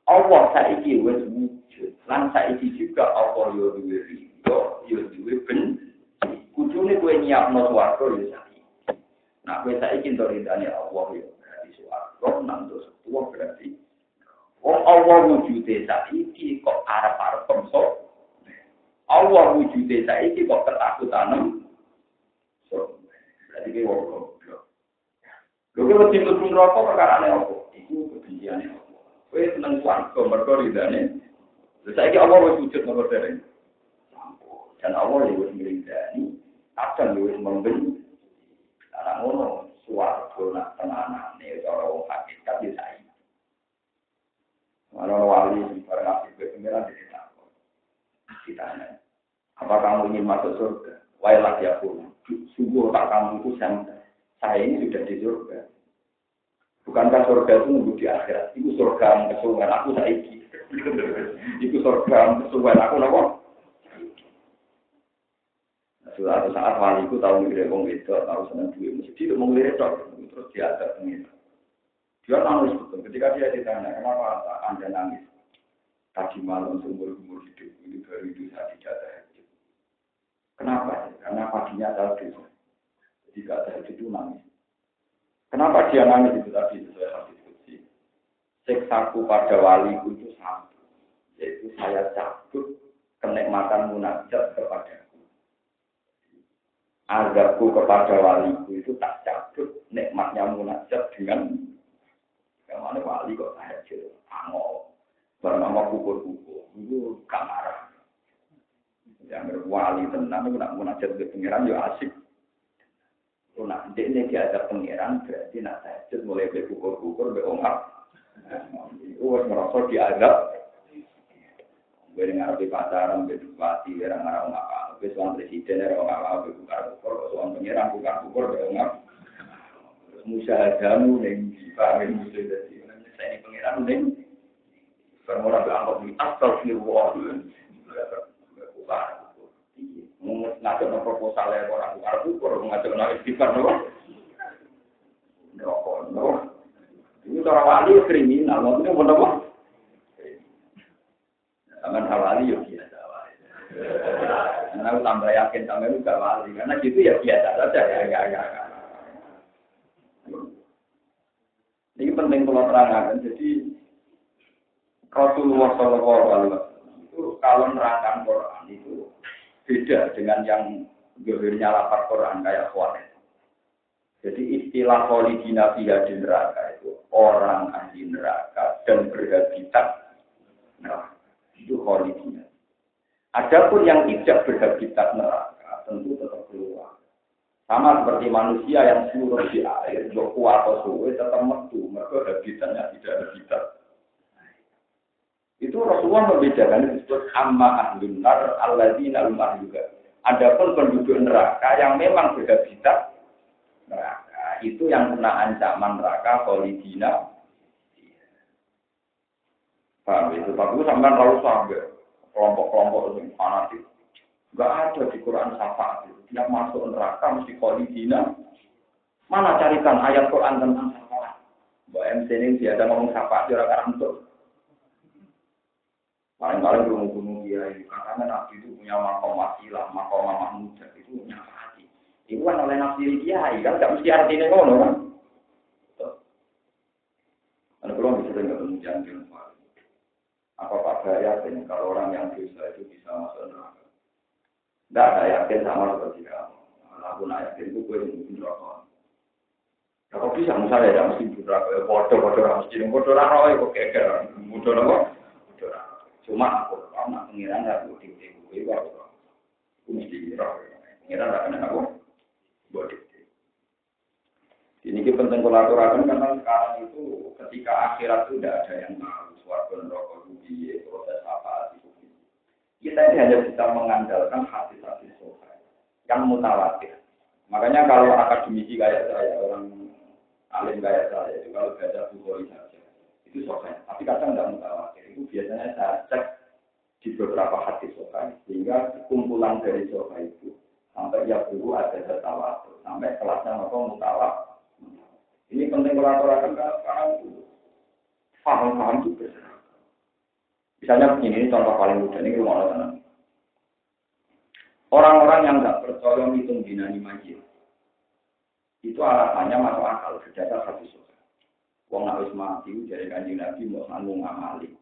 Allah saiki wis wujud, lan saiki juga Allah yo duwe ridho, yo duwe benci. Kudune kowe nyiapno swarga yo saiki. Nah, kowe saiki entuk ridane Allah yo berarti swarga, nang dosa tuwa berarti. Wong Allah wujude saiki kok arep-arep pemso. Allah wujude saiki kok ketakutan. So, berarti kowe wong goblok. Lho kok mlebu neraka perkarane apa? Iku kebenciane Allah. Kowe seneng swarga mergo ridane. Saiki Allah wis wujud nomor dereng. Dan Allah wis ngridani, kadang wis membenci. Ana ngono swarga nak tenanane cara wong hakikat ya saiki. Kalau wali barang asik pengiran ditakon. Ditanya, apa kamu ingin masuk surga? Wailah ya pun. Sungguh tak kamu itu saya ini sudah di surga. Bukankah surga itu nunggu di akhirat? Itu surga kesuwen aku saiki. Itu surga kesuwen aku napa? Suatu saat waliku tahu ngire wong wedok, tahu seneng duwe mesti itu menglirik tok terus diajak pengen. Dia nangis betul ketika dia ditanya, kenapa Anda nangis? Tadi malam seumur-umur hidup ini baru itu saya tidak tahajud. Kenapa? Karena paginya saya dosa. Jadi tidak tahajud itu nangis. Kenapa dia nangis itu tadi sesuai hadis qudsi? Siksaku pada waliku itu satu, yaitu saya cabut kenikmatan munajat kepadaku. Azabku kepada waliku itu tak cabut nikmatnya munajat dengan yang mana wali kok tahajud, angol, bernama kukur-kukur, itu kamar. Yang wali tenang itu nak munajat ke pengiran ya asik. Nak ini diajak pengiran berarti nak tahajud mulai dari kukur-kukur beongap. Itu harus merasa diajak. Gue dengar di pacaran, berdukati, orang-orang apa, besuan presiden, orang-orang kukur-kukur, besuan pengiran kukur-kukur beongap. Musyahadamu yang dipakai musuh dari saya ini pengiran neng bermula berangkat di astagfirullah bukan ngajak no proposal ya orang bukan ngajak no istighfar no rokok no ini cara wali kriminal maksudnya apa apa zaman wali yo biasa karena aku tambah yakin tambah itu gak wali. Karena gitu ya biasa saja ya. Ini penting kalau terangkan. Jadi Rasulullah SAW itu kalau nerangkan Quran itu beda dengan yang gehirnya lapar Quran kayak Khawarij. Jadi istilah kholidina fiha di neraka itu orang ahli neraka dan berhabitat neraka. Itu kholidina. Adapun yang tidak berhabitat neraka tentu tetap keluar. Sama seperti manusia yang surut di air, joku atau suwe tetap metu, mereka habitatnya tidak habitat. Itu Rasulullah membedakan disebut amma ahlun nar alladzina hum ahluha. Adapun penduduk neraka yang memang berhabitat neraka, itu yang kena ancaman neraka kholidina. Paham itu? Tapi sampean terlalu sampai kelompok-kelompok yang fanatik. Enggak ada di Quran syafaat itu. Yang masuk neraka mesti kholidina. Mana carikan ayat Quran tentang syafaat? Mbak MC ini dia ada ngomong syafaat di orang untuk. Paling-paling gunung-gunung dia itu katanya Nabi itu punya makom wasilah, makom mahmudah itu punya hati. Itu kan oleh Nabi dia, kan tidak mesti artinya ngono kan? Karena kalau bisa nggak menjangkau apa Pak saya yakin kalau orang yang dosa itu bisa masuk neraka? Tidak, saya yakin sama seperti kamu. Aku nak yakin itu gue mungkin neraka. Ya kok bisa misalnya tidak mesti neraka? Bodoh bodoh raro kok keker, bodoh apa? Cuma aku nak pengiran aku tinggi aku mesti roh pengiran tak kena aku body. Ini penting kolaborasi karena sekarang itu ketika akhirat itu tidak ada yang tahu suatu neraka rugi proses apa itu. Kita ini hanya bisa mengandalkan hadis-hadis sahih yang mutawatir. Makanya kalau akademisi kayak saya, orang alim kayak saya itu kalau baca Bukhari saja itu sahih. Tapi kadang tidak mutawatir. Itu biasanya saya cek di beberapa hadis sahih sehingga kumpulan dari sahih itu sampai ya dulu ada tawatur sampai kelasnya mutawatir. Ini penting kolaborasi karena sekarang itu paham juga. Misalnya begini, contoh paling mudah ini rumah tenang. Orang-orang yang nggak percaya hitung dinani majid itu alasannya masuk akal berdasar hadis sahih. Wong nak wis mati dari Kanjeng Nabi mau sanggung ngamali.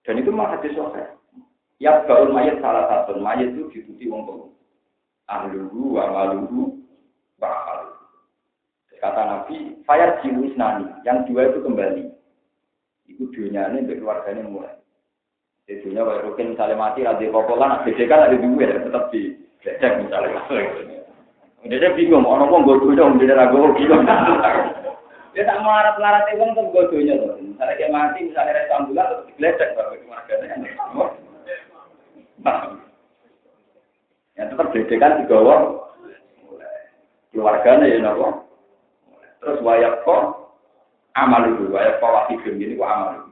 Dan itu mah hadis sahih. Ya gaul mayat salah satu mayat itu diikuti wong tuwa. Ahluhu wa maluhu bakal. Kata Nabi, fayat jiwis nani, yang dua itu kembali. Itu dunyanya untuk keluarganya mulai. Di dunia kalau rukin misalnya mati, ada popolan, bedekan ada dua, tetap di bedek misalnya. Dia bingung, orang-orang godoh dong, dia ragu bingung. Dia tak mau larat-larat itu untuk godohnya loh. Misalnya dia mati, misalnya rasa ambulan, tetap digledek bagi keluarganya. Ya tetap bedekan di bawah. Keluarganya ya nopo. Terus wayak kok amal itu, wayak kok wakidun ini kok amal itu.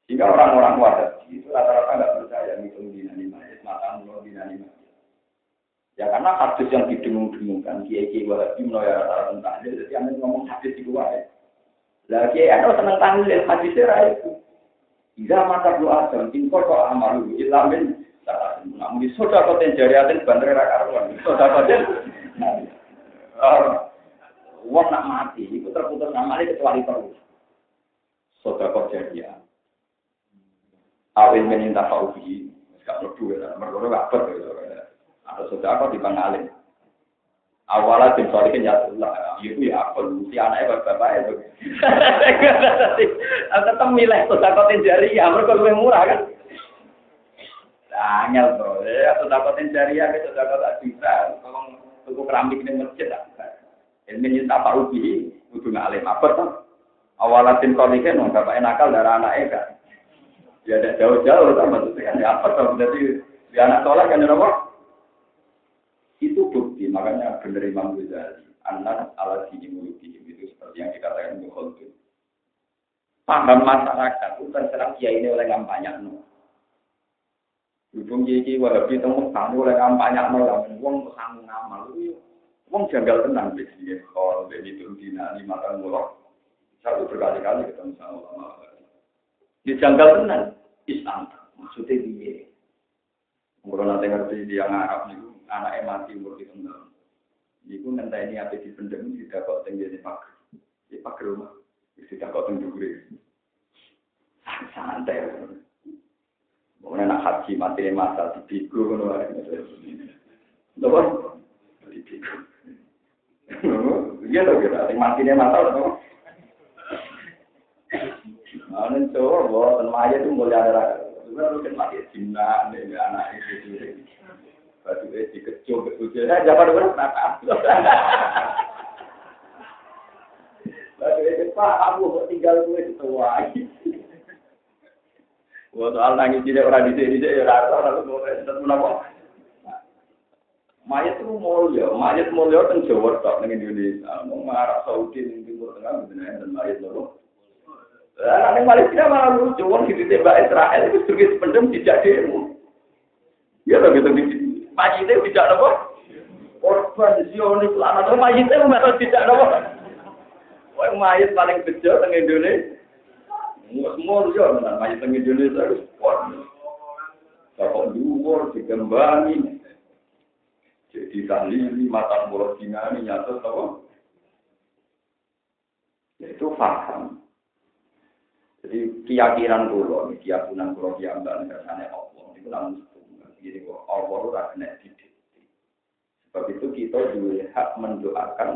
Sehingga orang-orang Wahabi itu rata-rata nggak percaya hitung dinani majid, mata mulut dinani majid. Ya karena hadis yang didengung-dengungkan, kiai-kiai Wahabi menolong rata-rata tentang hadis, jadi anda ngomong hadis itu wae. Lah kiai anda senang tahlil hadisnya ra itu. Jika mata doa dan tingkor kok amal itu ilamin, namun di soda koten jariatin bandar rakaruan, soda koten. Uang nak mati, itu terputus amalnya kecuali terus. Sodako jadian. Awin meninta kaubi, gak perlu ya, mereka gak perlu. Ada sodako di Bangalin. Awalnya tim solikin ya Allah, itu ya apa? Si anaknya bapak itu. Tetap milih sodako jariah, mereka lebih murah kan? Angel bro, ya sodako jariah, sodako tak bisa. Tolong tuku keramik ini masjid tak. Ilmu nyata Pak Ubi, kudu ngalim apa tuh? Awalatin kolikan, bapak nakal darah anak kan? Ya ada jauh-jauh, kan maksudnya apa tuh? Jadi di anak sekolah kan apa? Itu bukti, makanya benar Imam Ghazali, anak ala dini mulutihim itu seperti yang dikatakan Bukhari. Paham masyarakat, itu terserah kiai ini oleh kampanye no. Hubung kiai Wahabi temu kamu oleh kampanye no, lawan wong sanggup ngamal itu. Wong janggal tenang begini, kalau begitu dinani makan mulok, satu berkali-kali ketemu sama ulama. Dia janggal tenang, Islam maksudnya dia. Kalau nanti ngerti dia Arab nih, anaknya mati umur 7 tahun. Iku ngenteni ape dipendem tidak kok tenggene pager. Di pager rumah. Tidak kok tenggure. Santai. Mungkin nak haji mati masa dibigo ngono wae. Lho. Dibigo. Iya lho kita matine masa lho. Ane coba mayat itu mulai ada. Sebenarnya kan mati Cina nih anak itu. Batu dikecup betul. Jangan berapa. Batu Pak, aku kok tinggal gue setua. Wah soal nangis tidak orang di sini ya rata lalu tetap menapa. Mayat itu mulia kan Jawa tak dengan Indonesia. Mau Arab Saudi di Timur Tengah benar dan mayat nopo. Nanti Malaysia malah lucu orang ditembak Israel itu sebagai pendem tidak demo. Ya loh gitu. Majite tidak apa? Korban Zionis lama tuh majite memang tidak apa? Wah mayat paling kecil teng Indonesia. Semua dia benar mayat teng Indonesia harus kuat. Kalau luar digembangi, jadi tahlili mata mulut ini nyata apa? Itu faham. Jadi keyakinan kulo, keyakinan kulo yang kersane Allah itu namun jadi Allah itu kena didik. Sebab itu kita juga hak mendoakan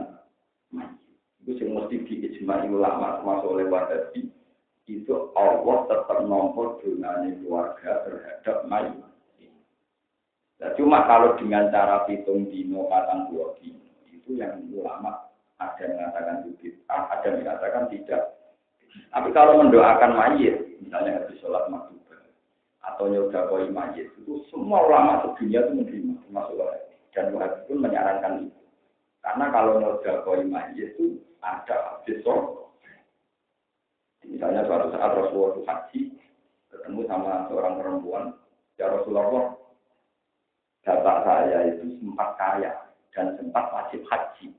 mayit. Itu yang mesti diijmai ulama termasuk oleh Wadadi. Itu Allah tetap nomor donanya keluarga terhadap mayit. Nah, cuma kalau dengan cara hitung dino patang dua dino itu yang ulama ada yang mengatakan bid'ah, ada yang mengatakan tidak. Tapi kalau mendoakan mayit, misalnya habis sholat maghrib atau nyodakoi mayit, itu semua ulama sedunia itu menerima, termasuk Wahabi. Dan Wahabi pun menyarankan itu. Karena kalau nyodakoi mayit itu ada habis sholat. Misalnya suatu saat Rasulullah itu haji, ketemu sama seorang perempuan, ya Rasulullah, bapak saya itu sempat kaya dan sempat wajib haji.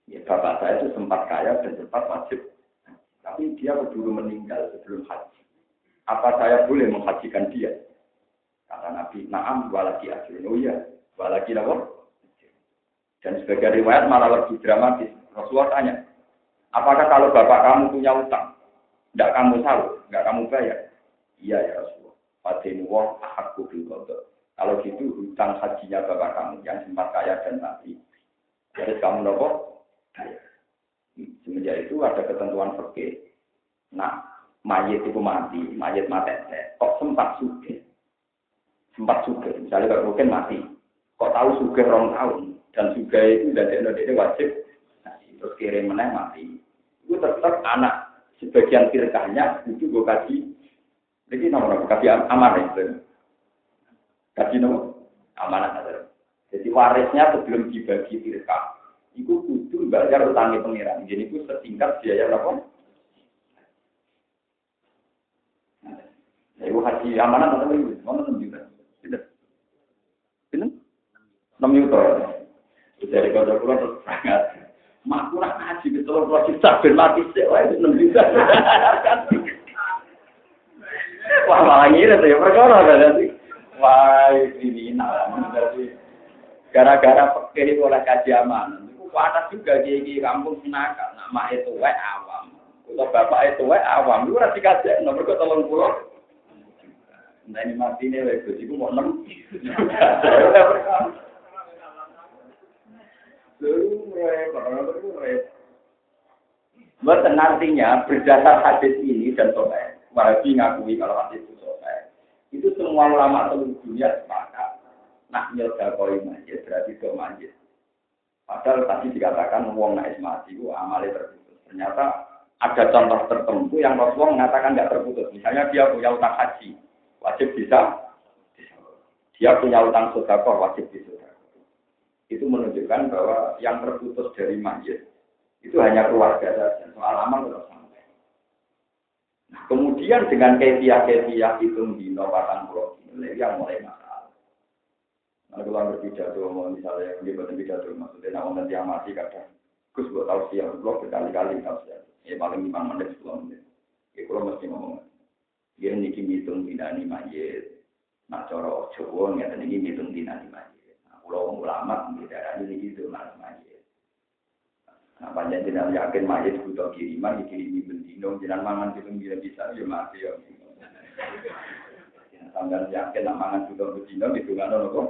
Ya, bapak saya itu sempat kaya dan sempat wajib. Tapi dia keburu meninggal sebelum haji. Apa saya boleh menghajikan dia? Kata Nabi, na'am walaki ajrun. Oh iya, walaki apa? Dan sebagai riwayat malah lebih dramatis. Rasulullah tanya, apakah kalau bapak kamu punya utang, tidak kamu tahu, tidak kamu bayar? Iya ya Rasulullah. Fadinu wa ahakku bil qada. Kalau gitu hutang hajinya bapak kamu yang sempat kaya dan mati. Jadi kamu nopo bayar. Semenjak itu ada ketentuan fikih. Nah, mayit itu mati, mayit mati. Kok sempat sugih? Sempat sugih. Misalnya kalau mungkin mati. Kok tahu sugih 2 tahun dan sugih itu dari wajib. Nah, terus kirim meneh mati. Itu tetap anak sebagian firqahnya itu gue kasih. Jadi nomor kasih amanah itu. Kasih nomor amanah ada. Jadi warisnya sebelum dibagi firqah. Itu kudu bayar utangnya pengiran. Jadi itu setingkat biaya apa? Nah, ibu haji amanah atau ibu? Mana 6 juta? Tidak. Tidak? 6 juta. Jadi kalau pulang terus sangat. Mak kurang haji betul kalau kita ben mati sih. Wah itu 6 juta. Wah malah ngira tuh ya perkara kan sih. Wah ini gara-gara pakai oleh kaji amanah. Wadah juga gigi kampung senakal, nama itu awam. Kalau bapak itu awam, lu rasa kasih nomor ke 30. Nah ini mati nih, itu mau 6. Bukan artinya berdasar hadis ini dan soal, Wahabi ngakui kalau hadis itu soal. Itu semua ulama seluruh dunia sepakat. Nak nyodakoi majid berarti ke majid. Padahal tadi dikatakan wong naik mati itu amalnya terputus. Ternyata ada contoh tertentu yang Rasulullah mengatakan tidak terputus. Misalnya dia punya utang haji, wajib bisa. Dia punya utang sedekah, wajib bisa. Itu menunjukkan bahwa yang terputus dari mayit itu hanya keluarga saja. Soal amal tetap sampai. Nah, kemudian dengan kefiah itu di Novatan Pulau yang mulai masalah. Kalau berpidato, misalnya dia berpidato, maksudnya nak yang mati kadang, Gus buat tahu siang, blog berkali-kali tahu siang, ya paling 5 menit 10 menit, ya kalau mesti ngomong, dia niki hitung tidak nih mayit, Nah cara Jawa ngeten iki ngitung dina di masjid. Nah, kula ulama ngendharani iki itu mas masjid. Nah panjang jenengan yakin masjid butuh kiriman dikirimi bendino jenengan mangan pitung dina bisa ya mati ya. Sampeyan yakin nak mangan butuh bendino hitungane kok.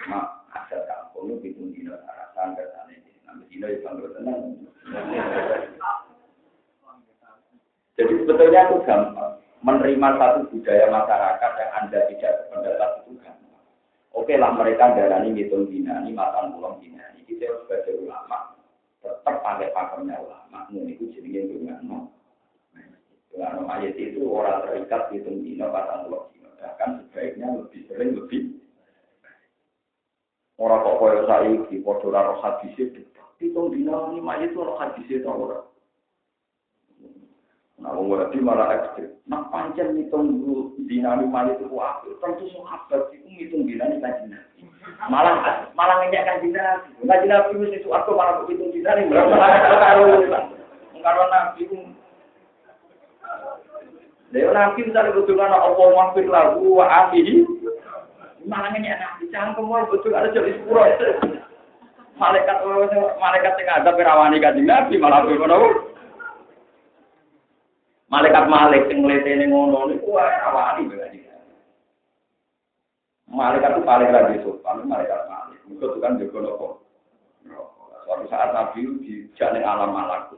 Cuma asal kampung pitung dina arasan kersane. Nah bendino ya bangga tenan. Jadi sebetulnya itu gampang. Menerima satu budaya masyarakat yang Anda tidak berpendapat itu gampang. Oke lah mereka darani ngitung dinani, makan pulang dinani. Kita sebagai ulama tetap pakai pakemnya ulama. Ini itu jenenge dengan ayat itu orang terikat hitung dina, makan pulang dina. Bahkan sebaiknya lebih sering lebih. Orang kok koyo saiki padha karo hadis hitung dina ini ayat itu orang hadis itu orang. Nah, berarti malah ekstrim. Nah, pancen ngitung dinani mali itu aku. Tentu sahabat itu ngitung dinani kajian. Malah ngeyak kajian. Kajian Nabi itu aku malah hitung dinani. Kalau Nabi itu, Nabi misalnya betulkan Allah maafir lagu wa afihi. Malah ngeyak Nabi. Jangan kemul betul ada jadi sepuluh. Malaikat yang ada perawani kajian Nabi malah betul. Malaikat Malik sing ngletene ngono niku awani berarti. Malaikat itu paling lagi sopan, malaikat Malik. Itu kan juga nopo. Suatu saat Nabi dijak ning alam malakut.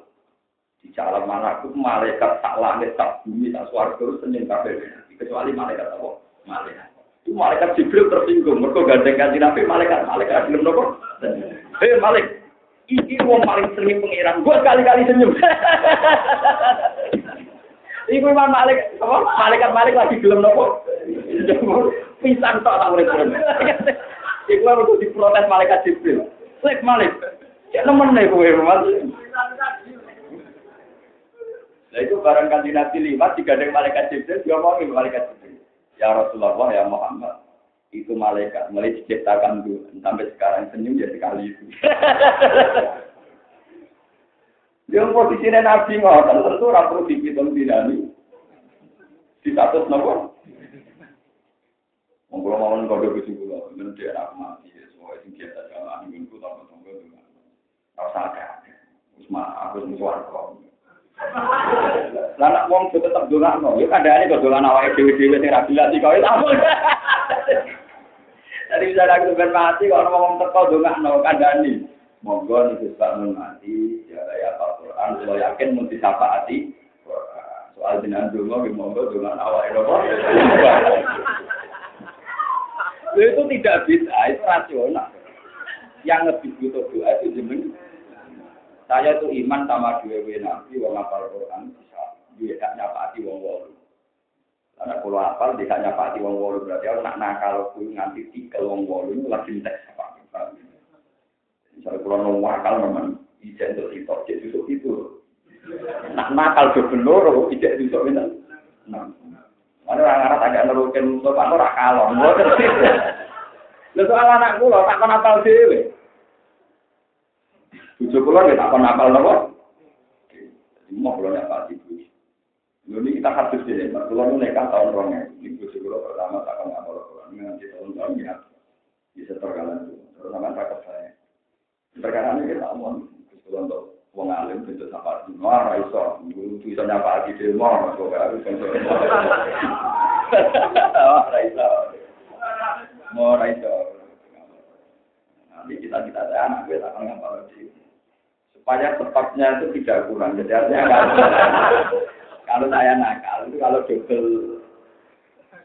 Di alam malakut malaikat tak langit tak bumi tak swarga senyum kabeh. Kecuali malaikat apa? Malaikat. Itu malaikat Jibril tersinggung mergo gandeng kanjeng Nabi malaikat gelem nopo? Hei Malik, iki wong paling sering pengiran. Gua sekali-kali senyum. Iku Imam Malik, apa? Malaikat Malik lagi gelem nopo? Pisan tok tak urip. Iku harus diprotes malaikat Jibril. Lek Malik, cek nemene kowe, Mas. Lah itu barang kanjeng Nabi liwat digandeng malaikat Jibril, diomongi malaikat Jibril. Ya Rasulullah, ya Muhammad, itu malaikat mulai diciptakan dulu sampai sekarang senyum ya sekali itu. Yang posisinya Nabi ngotot tentu rapor dihitung dinani di status nopo. Monggo mawon kode kesimpulan nanti anak mati semua itu kita jalan minggu tambah juga. Rasa ada. Aku suwarga. Lah nek wong tetep dolakno, ya kandhane kok dolan awake dhewe-dhewe sing ra bilati kowe apa. Jadi misalnya aku ben mati kok ngomong teko dolakno kandhane. Monggo niku sebab mati ya Al-Quran kalau yakin mesti syafaati soal jenengan donga nggih monggo dongan awake napa. Itu tidak bisa, itu rasional. Yang lebih butuh doa itu jeneng. Saya itu iman sama dhewe Nabi wong hafal Quran bisa dia nyapati wong wolu. Karena kalau hafal dia nyapati wong wolu berarti aku nak nakal kuwi nganti tikel wong wolu lagi tek apa. Misalnya kalau nunggu akal memang ijek untuk itu. Nak nakal bebenor, ijek itu benar. Nah, mana orang-orang agak nerukin untuk apa orang kalon. Lalu soal anak kulo tak nakal dewe. Tujuh kulo dia tak nakal nopo. Mau kulo nyapa ibu. Lalu kita harus deh, kulo nu nekah tahun rongnya. Ibu kulo pertama tak nakal kulo nanti tahun ya bisa tergalan tuh. Terus sama tak saya. Perkara ini kita omong, untuk wong alim itu sampai di mana iso, itu nyapa di demo, juga harus konsolidasi. Mau iso. Nanti kita anak kita akan ngapal di supaya tepatnya itu tidak kurang. Jadi artinya kalau saya nakal itu kalau double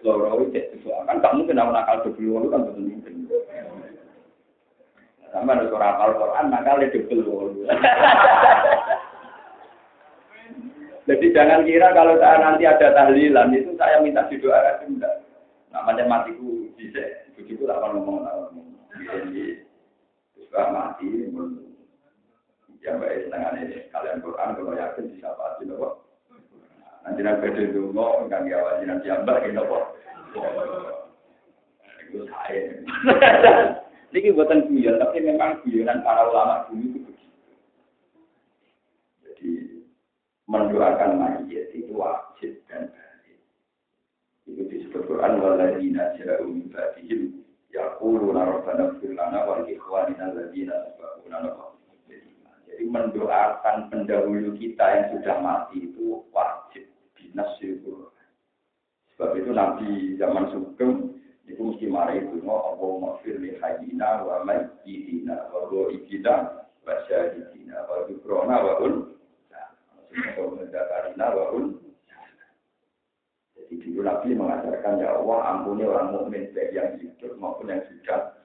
loro itu kan tak mungkin nakal double loro kan betul mungkin. Sama ada surah Al-Quran, maka lebih belum. Jadi jangan kira kalau saya nanti ada tahlilan, itu saya minta didoakan, enggak. Nah, macam matiku, bisa. Begitu tak akan ngomong. Jadi, sudah mati, ya baik setengah ini. Kalian Quran, kalau yakin bisa pasti, loh. Nanti nak beda dulu, enggak ngawasi nanti ambak, gitu, itu saya. Ini buatan guyon, tapi memang guyonan para ulama dulu itu begitu. Jadi mendoakan mayit itu wajib dan baik. Itu disebut Quran walladzina ja'u min ba'dihim yaquluna rabbana ighfir lana wa li ikhwanina alladzina sabaquna bil iman. Jadi mendoakan pendahulu kita yang sudah mati itu wajib binasil Quran. Sebab itu Nabi zaman Sugeng itu mesti marah itu Allahumma ighfir li hayyina wa mayyitina wa ghaibina wa syahidina wa dhikrona wa karina wa Jadi dulu Nabi mengajarkan ya Allah ampuni orang mukmin baik yang hidup maupun yang sudah.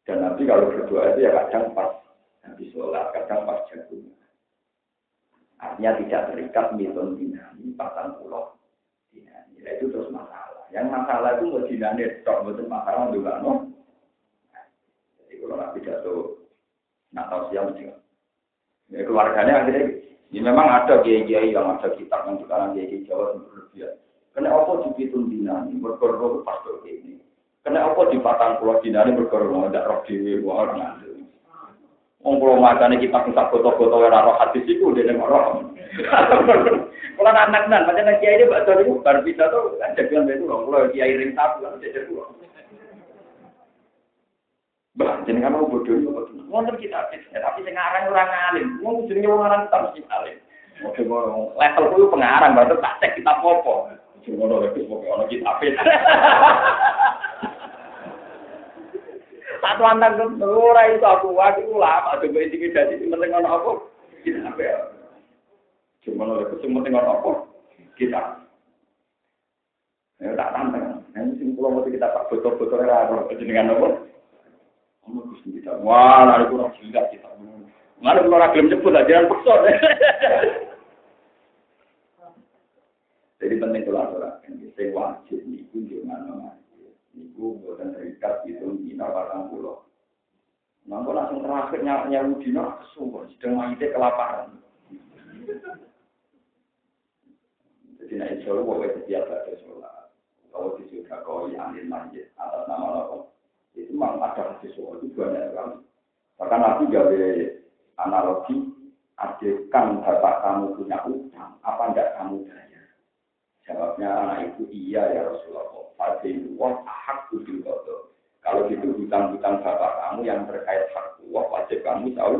Dan Nabi kalau berdoa itu ya kadang pas habis sholat, kadang pas jagung. Artinya tidak terikat miton dinami, patang pulau dinami. Itu terus masalah. Yang masalah itu mau dinami, betul masalah juga no. Jadi kalau Nabi jatuh, nak tahu siapa sih? Ya, keluarganya akhirnya. Ini memang ada kiai-kiai yang ada kitab yang sekarang kiai Jawa yang berlebihan. Kena apa dipitun dinani berkorban pastor ini. Kena apa di patang pulau dinani berkorban tidak roh dewi orang ada. Kalau macamnya kitab kitab foto-foto yang roh hadis itu dia nggak roh. Kalau anak-anak macam kiai ini baca itu baru bisa tuh kan jagoan itu loh. Kalau kiai ring satu kan jadi dua. Bah, jadi kamu bodoh itu, ngomong kita tapi sekarang orang alim, ngomong jadi orang tak mesti alim. Ngomong level itu pengarang, baru tak cek kita popo. Cuma orang itu popo orang kita apa? Satu anak itu orang itu aku lama, coba intimidasi, penting orang apa? Kita apa ya? Cuma orang itu penting orang apa? Kita. Ya tak tantang, nanti simpul waktu kita pak botol-botol raro, jenengan apa? Wah, lalu kurang singkat kita. Lalu kalau ragam sebut aja jangan persot. Jadi penting kalau aturakan, saya wajib niku jangan niku bukan terikat itu dina batang pulau. Nanti langsung terakhir nyawa dina kesumpah, sedang mayitnya kelaparan. Jadi naik solo boleh setiap ada sholat. Kalau disuruh kau yang masjid atas nama Allah. Itu memang ada sesuatu itu banyak sekali. Bahkan Nabi gawe analogi, adekan bapak kamu punya utang, apa enggak kamu bayar? Jawabnya anak itu iya ya Rasulullah. Fadilullah ahak bil qada. Kalau gitu hutang-hutang bapak kamu yang terkait hak Allah wajib kamu tahu.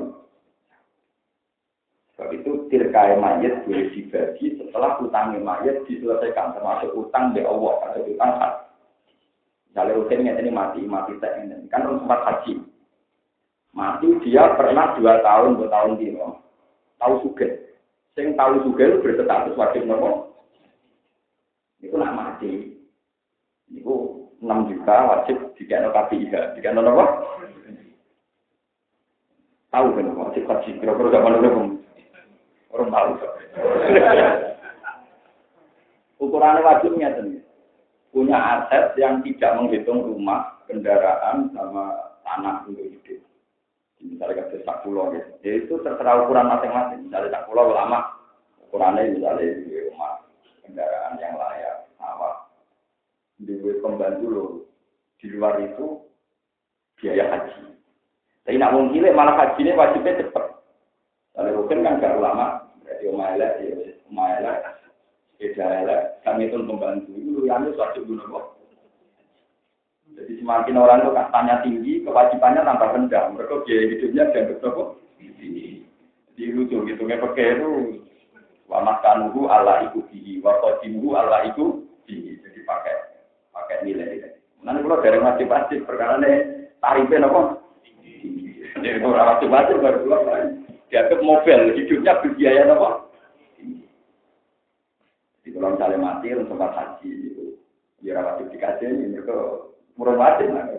Sebab itu tirkai mayat boleh dibagi setelah utangnya mayat diselesaikan, termasuk utang di Allah atau utang hak. Kalau rutinnya ini mati tak ini kan sempat haji. Mati dia pernah 2 tahun, 2 tahun dino. Tahu suge. Sing tahu suge itu berstatus wajib nopo. Itu nak mati. Itu 6 juta wajib dikano KPIH. Dikano nopo? Tahu kan wajib haji. Kira-kira zaman dulu orang tahu. Ukurannya wajibnya tadi. Punya aset yang tidak menghitung rumah, kendaraan, sama tanah untuk hidup. Misalnya kasus sak pulau gitu. Ya itu terserah ukuran masing-masing. Misalnya sak pulau lama, ukurannya misalnya di rumah, kendaraan yang layak, sawah. Di pembantu loh. Di luar itu biaya haji. Tapi nak mungkin malah hajinya wajibnya cepat. Kalau rutin kan gak lama, berarti umaillah. Beda kami itu membantu itu yang itu wajib guna. Jadi semakin orang itu kastanya tinggi, kewajibannya tambah rendah. Mereka biaya hidupnya jangan berapa. Di lucu gitu, pakai itu wamaskanuhu ala ikuti, wakodimuhu ala ikuti. Jadi pakai nilai. Nanti kalau dari wajib perkara ini tarifnya apa? Jadi kalau wajib baru keluar. Dianggap mobil hidupnya berbiaya apa? Kalau misalnya mati, tempat haji itu, biar wajib dikasih ini, mereka murah mati lah.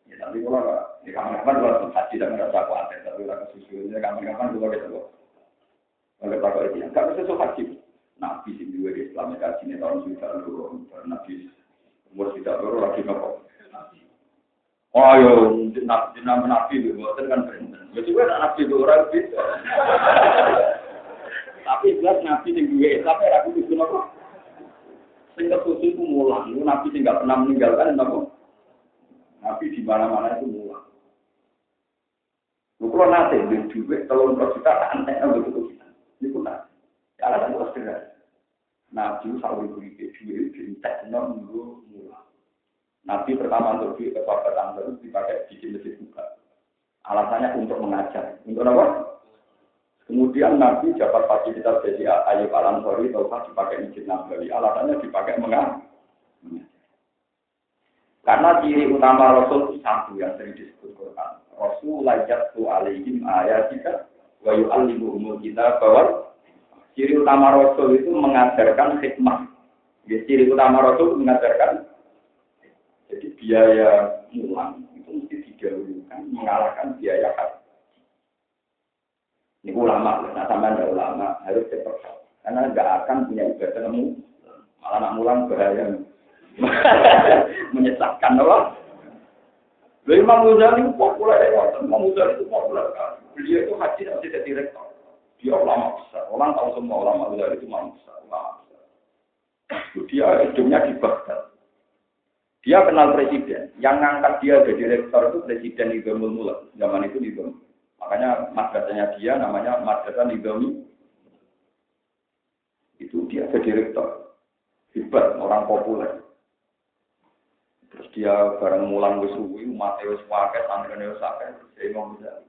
Ya tapi kalau di kapan-kapan kalau haji dan merasa khawatir, tapi kalau susunya kapan-kapan juga kita kok. Oleh pakar itu, nggak bisa susu haji. Nabi sih juga di Islam haji ini tahun juta dulu, Nabi umur tidak baru lagi ngapa. Oh yo, nabi itu kan benar. Ya juga nabi itu orang bisa. Tapi jelas nabi yang duwe tapi aku itu napa? Sing kesusu itu mulang, itu nabi sing enggak pernah meninggalkan napa? Nabi di mana-mana itu mulang. Kalau nanti di duit 300 juta aneh begitu kita. Itu nanti. Alasan itu sederhana. Nabi sahur duit diintek nunggu mulang. Nabi pertama untuk duit ke sahabat terus dipakai bikin masjid buka. Alasannya untuk mengajar. Untuk apa? Kemudian Nabi dapat fasilitas dari Ayyub Al-Ansari Taufah dipakai masjid Nabawi. Alasannya dipakai mengajar. Karena ciri utama Rasul itu satu yang sering disebut Quran. Rasul lajatu alaihim ayatika wa yu'allimuhumul kitab bahwa ciri utama Rasul itu mengajarkan hikmah. Ya, ciri utama Rasul mengajarkan. Jadi biaya mulang itu mesti didahulukan mengalahkan biaya haji. Ini ulama, nah sama ada ulama harus cepat. Karena nggak akan punya ibadah nemu, malah nak mulang bahaya. Menyesatkan Allah. Imam Ghazali populer, Imam Ghazali itu populer kan. Beliau itu haji dan tidak direktur. Dia ulama besar. Orang tahu semua ulama Ghazali itu ulama besar. Dia hidupnya di Baghdad. Dia kenal presiden. Yang ngangkat dia jadi direktur itu presiden Nizamul Mulk. Zaman itu Nizam. Makanya madrasahnya dia namanya Madrasah Nizami. Itu dia jadi direktur. Hebat, orang populer. Terus dia bareng mulang wis suwi, umate wis akeh, santrine wis akeh. Saya ngomong Ghazali.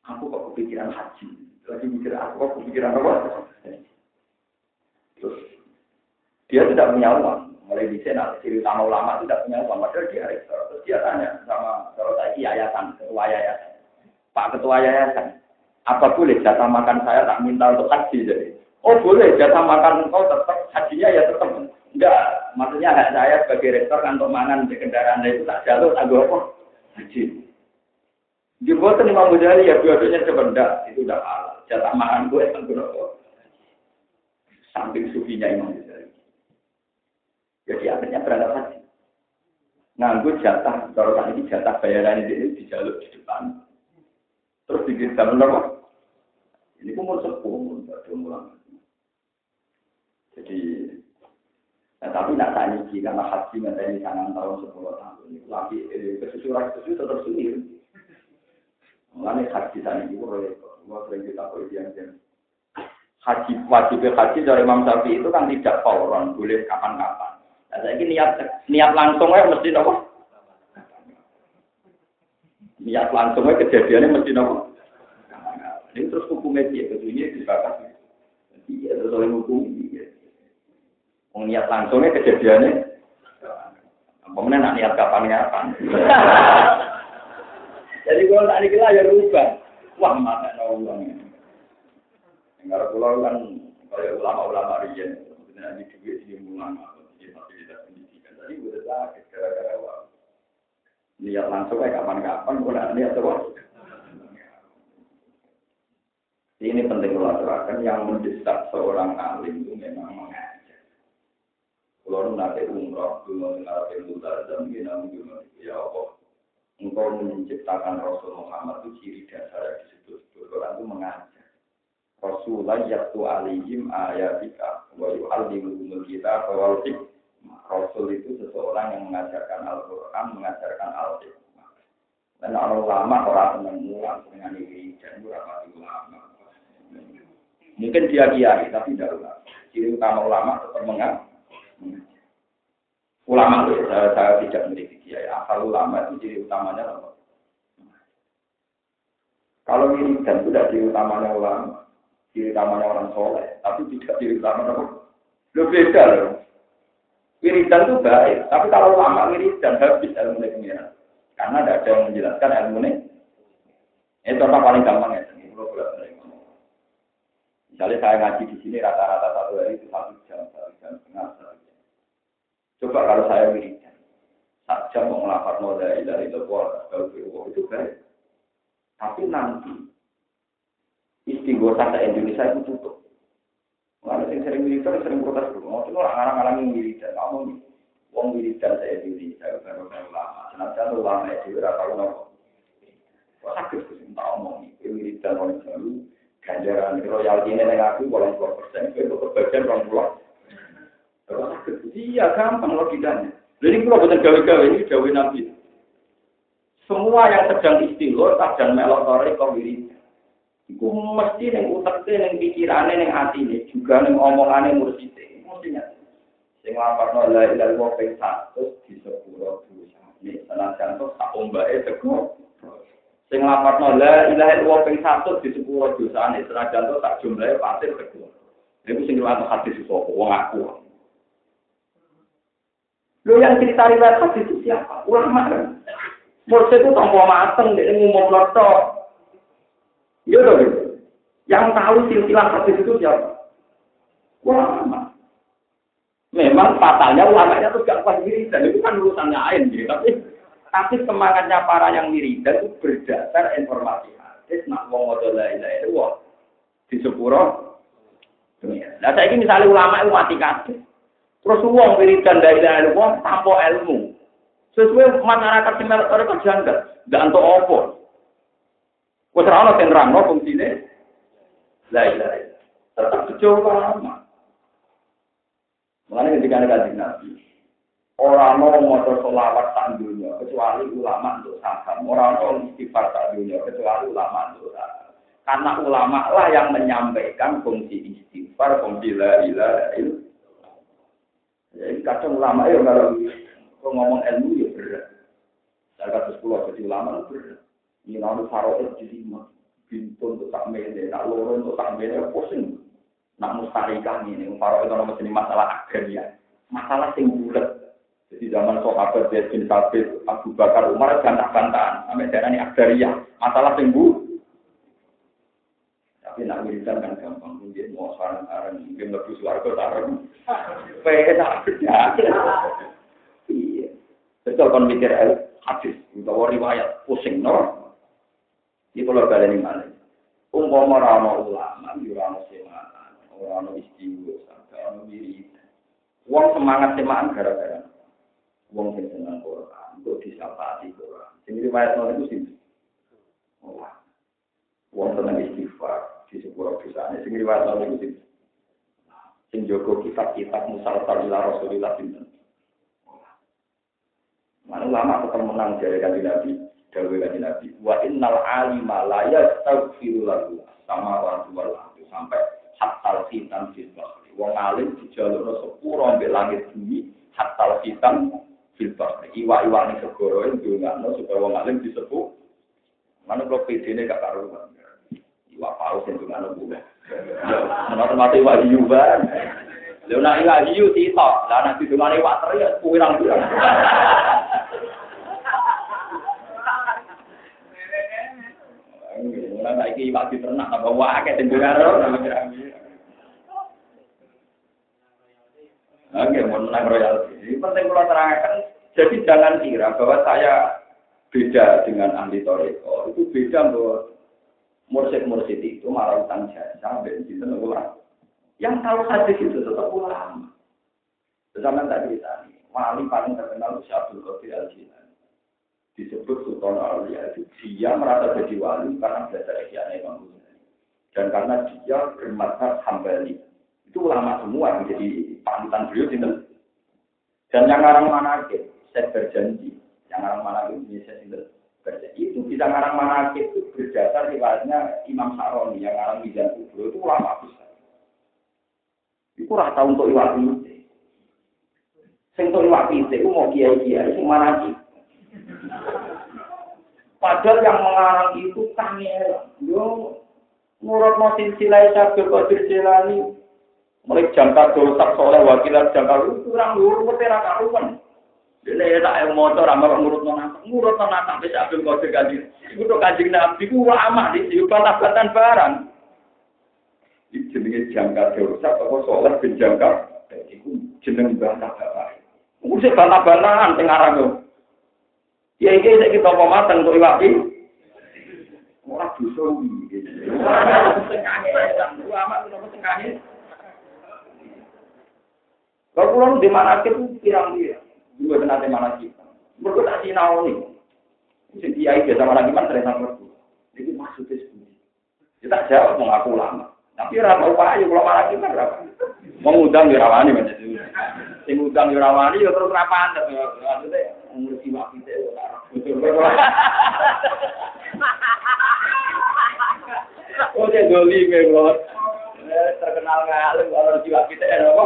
Aku kok kepikiran haji. Lagi mikir aku kok kepikiran apa? Terus dia tidak punya uang. Mulai di sana, ciri utama ulama tidak punya uang. Padahal dia rektor. Terus dia tanya sama kalau saya yayasan, ketua yayasan. Pak ketua yayasan, apa boleh jatah makan saya tak minta untuk haji jadi? Oh boleh, jatah makan engkau tetap, hajinya ya tetap. Enggak, maksudnya hak saya sebagai rektor kantor mangan di kendaraan itu tak jalur, tak apa? Haji. Dibuat Imam Ghazali ya dua-duanya sebentar, itu udah halal. Jatah makan gue kan berapa? Samping sufinya Imam Ghazali. Jadi akhirnya berangkat haji. Nganggur jatah, kalau tadi ini jatah bayaran ini dijalur di depan. Terus dikirim berapa? Ini umur 10, umur mulang. Jadi, nah, tapi nak tanya karena haji nanti sangat tahun 10 tahun. Ini lagi kesusuran tetap sendiri. Mengenai haji tadi itu sering kita yang haji wajib haji dari Imam Syafi'i itu kan tidak fauran, boleh kapan-kapan. Nah, saya ini niat langsung ya mesti apa? Niat langsungnya kejadiannya mesti nopo. Ini terus hukumnya dia, kesunya disepakati. Iya, terus oleh hukum dia. Niat langsungnya kejadiannya. Pemenang nak niat kapan-kapan. Jadi kalau tak dikira ya rubah. Wah, mana uangnya. Enggak pulau kan kayak ulama-ulama riyen, sebenarnya di duit di ulama, di fasilitas pendidikan. Tadi udah sakit gara-gara uang. Lihat langsung kapan-kapan, kalau niat terus. Ini penting dilakukan yang mendesak seorang alim itu memang mengajar. Kalau nanti umroh, dulu mengarah ilmu dan minum dulu ya Allah. Engkau menciptakan Rasul Muhammad itu ciri dasar yang disebut orang itu mengajar. Rasulullah yaktu alihim ayatika wa yu'allimuhumul kitab wal hikmah. Rasul itu seseorang yang mengajarkan Al-Quran, mengajarkan Al-Hikmah. Dan ulama orang mengulang dengan ini dan ulama ulama. Mungkin dia kiai tapi tidak ulama. Ciri utama ulama tetap mengajar. Ulama itu saya tidak memiliki kiai. Asal ulama itu ciri utamanya apa? Kalau ini dan tidak ciri utamanya ulama. Ciri utamanya orang soleh, tapi tidak ciri utamanya apa? Lebih beda loh. Wiridan itu baik, tapi kalau lama wiridan habis ilmu pengiran. Karena tidak ada yang menjelaskan ilmu ini. Ini contoh paling gampang ya. Misalnya saya ngaji di sini rata-rata satu hari itu 1 jam, 1 jam setengah. Coba kalau saya wiridan, 1 jam mau ngelafat modal dari luar, itu baik. Tapi nanti istighosah di Indonesia itu tutup. Mana yang sering wiridan sering protes dulu. Mau cuma orang-orang yang wiridan, kamu nih, wong wiridan saya Indonesia baru lama. Nanti ulama itu berapa lama? Kok sakit sih tak omong nih, wiridan orang selalu ganjaran royalti ini aku 80%, itu kebagian 20%. Kok sakit? Iya gampang logikanya. Jadi kalau betul gawe-gawe ini gawe nabi. Semua yang sedang istighosah dan melok sore kau wiridan. Iku mesti ning utekne ning pikirane ning atine juga ning omongane mursite. mesti ngerti. Sing laporno la ilaha illallah ping 100 di sepuro dosa. Nek senajan to sak ombake sego. Sing laporno la ilaha illallah ping 100 di sepuro dosane senajan to sak jumlahe pasir sego. Iku sing riwayat hadis sapa wong aku. Lo yang cerita riwayat hadis itu siapa? Ulama kan. Mursyid itu tanpa mateng dia ngomong lotok. Iya dong. Yang tahu silsilah hadis itu siapa? Ulama. Memang fatalnya ulamanya itu gak kuat wiridan, itu kan urusannya lain gitu. Tapi semangatnya para yang wiridan itu berdasar informasi hadis. Nak wong mojo la ilaha illallah di sepuro. Nah saya ini misalnya ulama itu mati kabeh. Terus wong wiridan la ilaha illallah tanpa ilmu. Sesuai masyarakat sing melok kok janggal, ndak entuk apa. Wis ora ono sing nerangno fungsine la ilaha illallah. Tetap coba ulama. Mulane ketika Kanjeng Nabi, ora ana maca selawat sak dunya kecuali ulama untuk saham, ora ana istighfar sak dunya kecuali ulama untuk saham. Karena ulama lah yang menyampaikan fungsi istighfar, fungsi la ilaha illallah. Jadi kadang ulama ya kalau ngomong ilmu ya berat. Saya kata sekolah jadi ulama berat. Ini lalu faroe jadi bintun untuk tak mene, nak loro untuk tak mene pusing. Nak mustarikah ini, faroe itu nama jenis masalah agraria, masalah sing bulat. Jadi zaman sahabat Zaid bin Thabit, Abu Bakar, Umar bantah-bantahan, sampai darah ini agraria, masalah sing bulat. Tapi nak wiridan kan gampang, mungkin mau sarang-sarang, mungkin lebih suarga sarang. Peda beda. Iya. Betul kon mikir hadis, utawa riwayat pusing no. Iki kula baleni malih. Umpama ora ana ulama, ora ana semaan, ora ana istighfar, ora ana wiridan. Wong semangat semaan gara-gara wong sing seneng Quran, kok disapati Quran. Sing riwayat nang iku sing wong seneng istighfar, di sepuro dosane sing riwayat nang iku sing jogo kitab-kitab musalsal ila Rasulillah sinten. Mana lama tetap menang dari Kanjeng Nabi, dawuh Kanjeng Nabi. Wa innal alima la yastaghfiru lahu sama wal ardi sampai hatta khitan fil bahri. Wong alim dijalukno sepuro mbek langit bumi hatta khitan fil bahri. Iwa-iwa ning segara ndongakno supaya wong alim disebut. Mana kok pedene gak karuan. Iwa paus sing ndongakno kuwi. Ya, mati iwa hiu ban. Lha nek iwa hiu sitok, lah nek didongane iwa ter ya pirang-pirang. Ora saiki iwak diternak tambah wae tendungaro sama kira-kira. Oke, menang royalti. Ini penting kalau terangkan. Jadi jangan kira bahwa saya beda dengan ahli toreko. Itu beda bahwa mursyid-mursyid itu malah utang jasa sampai di sana ulama. Yang tahu hadis itu tetap ulama. Zaman tadi tadi, wali paling terkenal itu Abdul Qadir Al-Jilani. Disebut Sultan Aulia itu dia merasa jadi wali karena belajar Ihya Imam Ghazali dan karena dia bermadzhab Hambali. Itu ulama semua yang jadi panutan beliau sinten. Dan yang ngarang manaqib, saya berjanji, yang ngarang manaqib ini saya sinten berjanji. Itu bisa ngarang manaqib itu berdasar riwayatnya Imam Sa'roni yang ngarang Mizan Kubro itu ulama besar. Itu rata untuk iwak pite. Sing untuk iwak pite itu mau kiai-kiai sing manaqib. Padahal yang mengarang itu kangel. Yo nurut silsilah Abdul Qadir Jilani. Mulai jangka dosak soleh wakilan jangka itu kurang luar petera karuan. Dene tak motor amar nurut nonata bisa Abdul Qadir Jilani. Iku tok Kanjeng Nabi ku ulama di bantah-bantahan barang. Iki jenenge jangka dosak apa soleh ben jangka iku jeneng bantah-bantahan. Ku sing bantah-bantahan sing aran yo. Ya iki nek kita pemateng kok iwak iki. Ora bisa iki. Ulama itu nomor tengahnya. Kalau pulang di mana kita pirang-pirang, juga nanti mana kita. Mereka tak sinau ni. Mesti dia itu sama lagi mana terasa mereka. Jadi maksudnya seperti. Kita jawab mengaku lama. Tapi orang upaya kalau mana kita berapa? Mengundang Yurawani macam itu. Mengundang Yurawani ya terus rapan. Maksudnya mengurusi waktu itu. Oh dia doli memang terkenal ngalim kalau jiwa kita ya apa?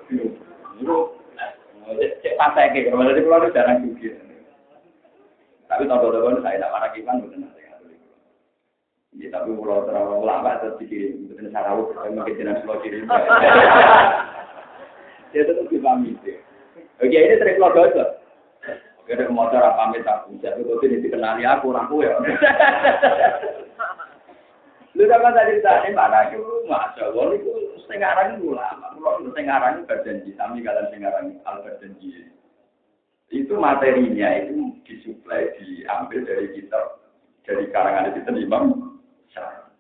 Itu cek pantai ke, kalau dari pulau itu jarang juga. Tapi tahun-tahun saya tak marah kipan betul nanti. Ya tapi pulau terlalu lama terus dikirim, betul sarawak saya mungkin jenis pulau kirim. Dia tetap dipamit. Oke ini trik pulau gajah. Ada motor pamit aku, jadi kau tidak dikenali aku ya. Lu dapat tadi tadi mana itu masa, wah itu setengah orang itu lama, kalau setengah orang itu berjanji, kami kalian setengah orang al berjanji. Itu materinya itu disuplai, diambil dari kitab, dari karangan itu Imam Syafi'i.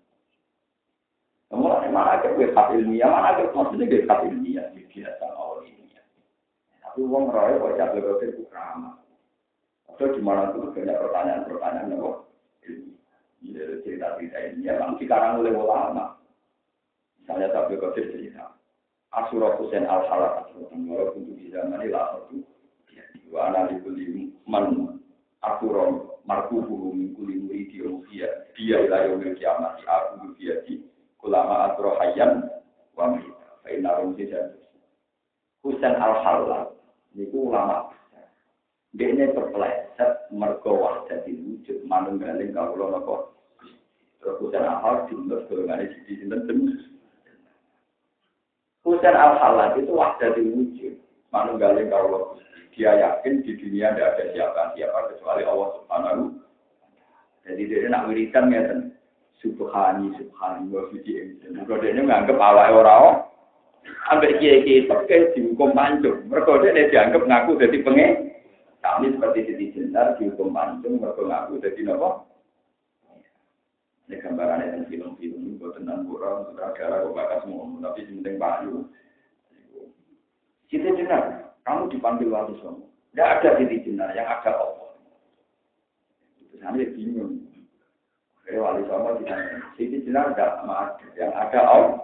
Kemudian mana ada kitab ilmiah, mana ada maksudnya kitab ilmiah, biasa awal ilmiah. Tapi uang raya kok jadi lebih itu ramah. Atau di mana itu banyak pertanyaan-pertanyaan yang ya, cerita-cerita ini memang sekarang oleh ulama. Misalnya Abdul Qadir cerita, Asyura Husain al-Halak walaupun di zaman ini lah itu wa analikul man Asyura marfuhu min kulli muridi dia ila yaumil kiamah aku dia di ulama Asyura hayyan wa mayyit fa inna rumsijan Husain al-Halak niku ulama dene terpeleset mergo wahdatil wujud manunggaling kawula napa terus Husain al-Halal diundur golongane siji sinten Husain al-Halal itu wahdatil wujud manunggaling kawula dia yakin di dunia tidak ada siapa kecuali Allah Subhanahu. Jadi dia nak wiridan ngeten subhani wa suci. Mergo dia nganggep awake ora ambek kiye-kiye pakai dihukum pancung. Mergo dia dianggap ngaku dadi pengen. Kami seperti Siti Jenar dihukum pancung mergo ngaku dadi napa? Ini gambaran yang film-film itu tentang orang sutradara kok bakas semua, tapi penting bayu. Siti Jenar, kamu dipanggil wali songo. Tidak ada Siti Jenar, yang ada Allah. Itu saya bingung. Oke, wali songo tidak. Siti Jenar tidak ada, yang ada Allah.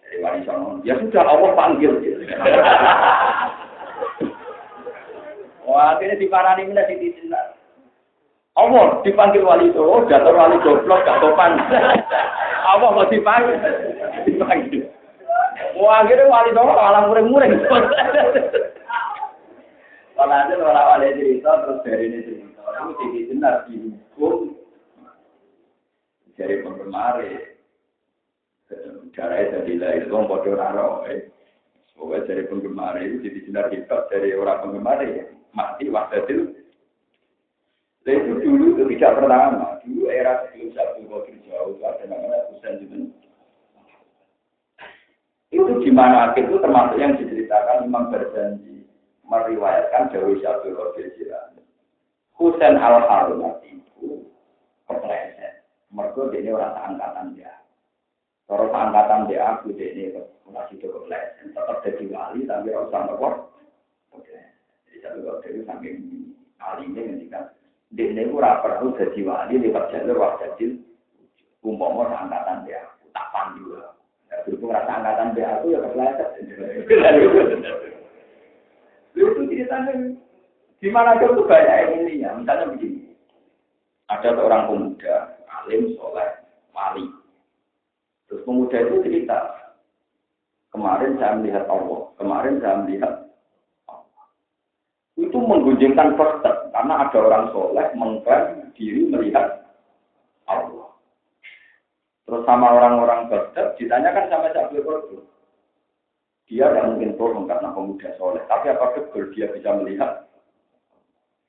Dari wali songo, ya sudah Allah panggil. Wah, akhirnya diparani mana Siti Jenar. Allah dipanggil wali Solo, jatuh wali goblok, gak topan. Allah mau dipanggil. Wah, akhirnya wali Solo malah muring-muring. Kalau ada orang wali cerita, terus dari ini cerita. Itu Siti Jenar dihukum dari penggemar. Caranya jadi lahir, itu bodoh raro. Pokoknya dari penggemar itu Siti Jenar hebat, dari orang penggemar mati wahdatil. Itu dulu itu tidak pertama, dulu era sebelum Abdul Qadir jauh itu ada namanya Husain bin. Itu di mana itu termasuk yang diceritakan Imam Barzanji meriwayatkan Jawa Abdul Qadir Jilani. Husain al-Harun itu kepleset, mergo dia orang seangkatan dia. Kalau seangkatan dia aku dia ini masih kepleset, tetap jadi wali tapi orang sama kok. Oke, jadi Abdul Qadir itu saking alimnya ngendikan. Dene ora perlu dadi wali lewat jalur wahdatil umpama angkatan dia tak pandu. Ya berhubung rasa angkatan dia aku ya kepleset. Itu ceritanya di mana itu banyak ini ya. Misalnya begini. Ada seorang pemuda, alim, soleh, wali. Terus pemuda itu cerita, kemarin saya melihat Allah, kemarin saya melihat itu menggunjingkan perset karena ada orang soleh mengklaim diri melihat Allah. Terus sama orang-orang berset ditanyakan sama Abdul Qadir. Dia tidak mungkin bohong karena pemuda soleh. Tapi apa betul dia bisa melihat?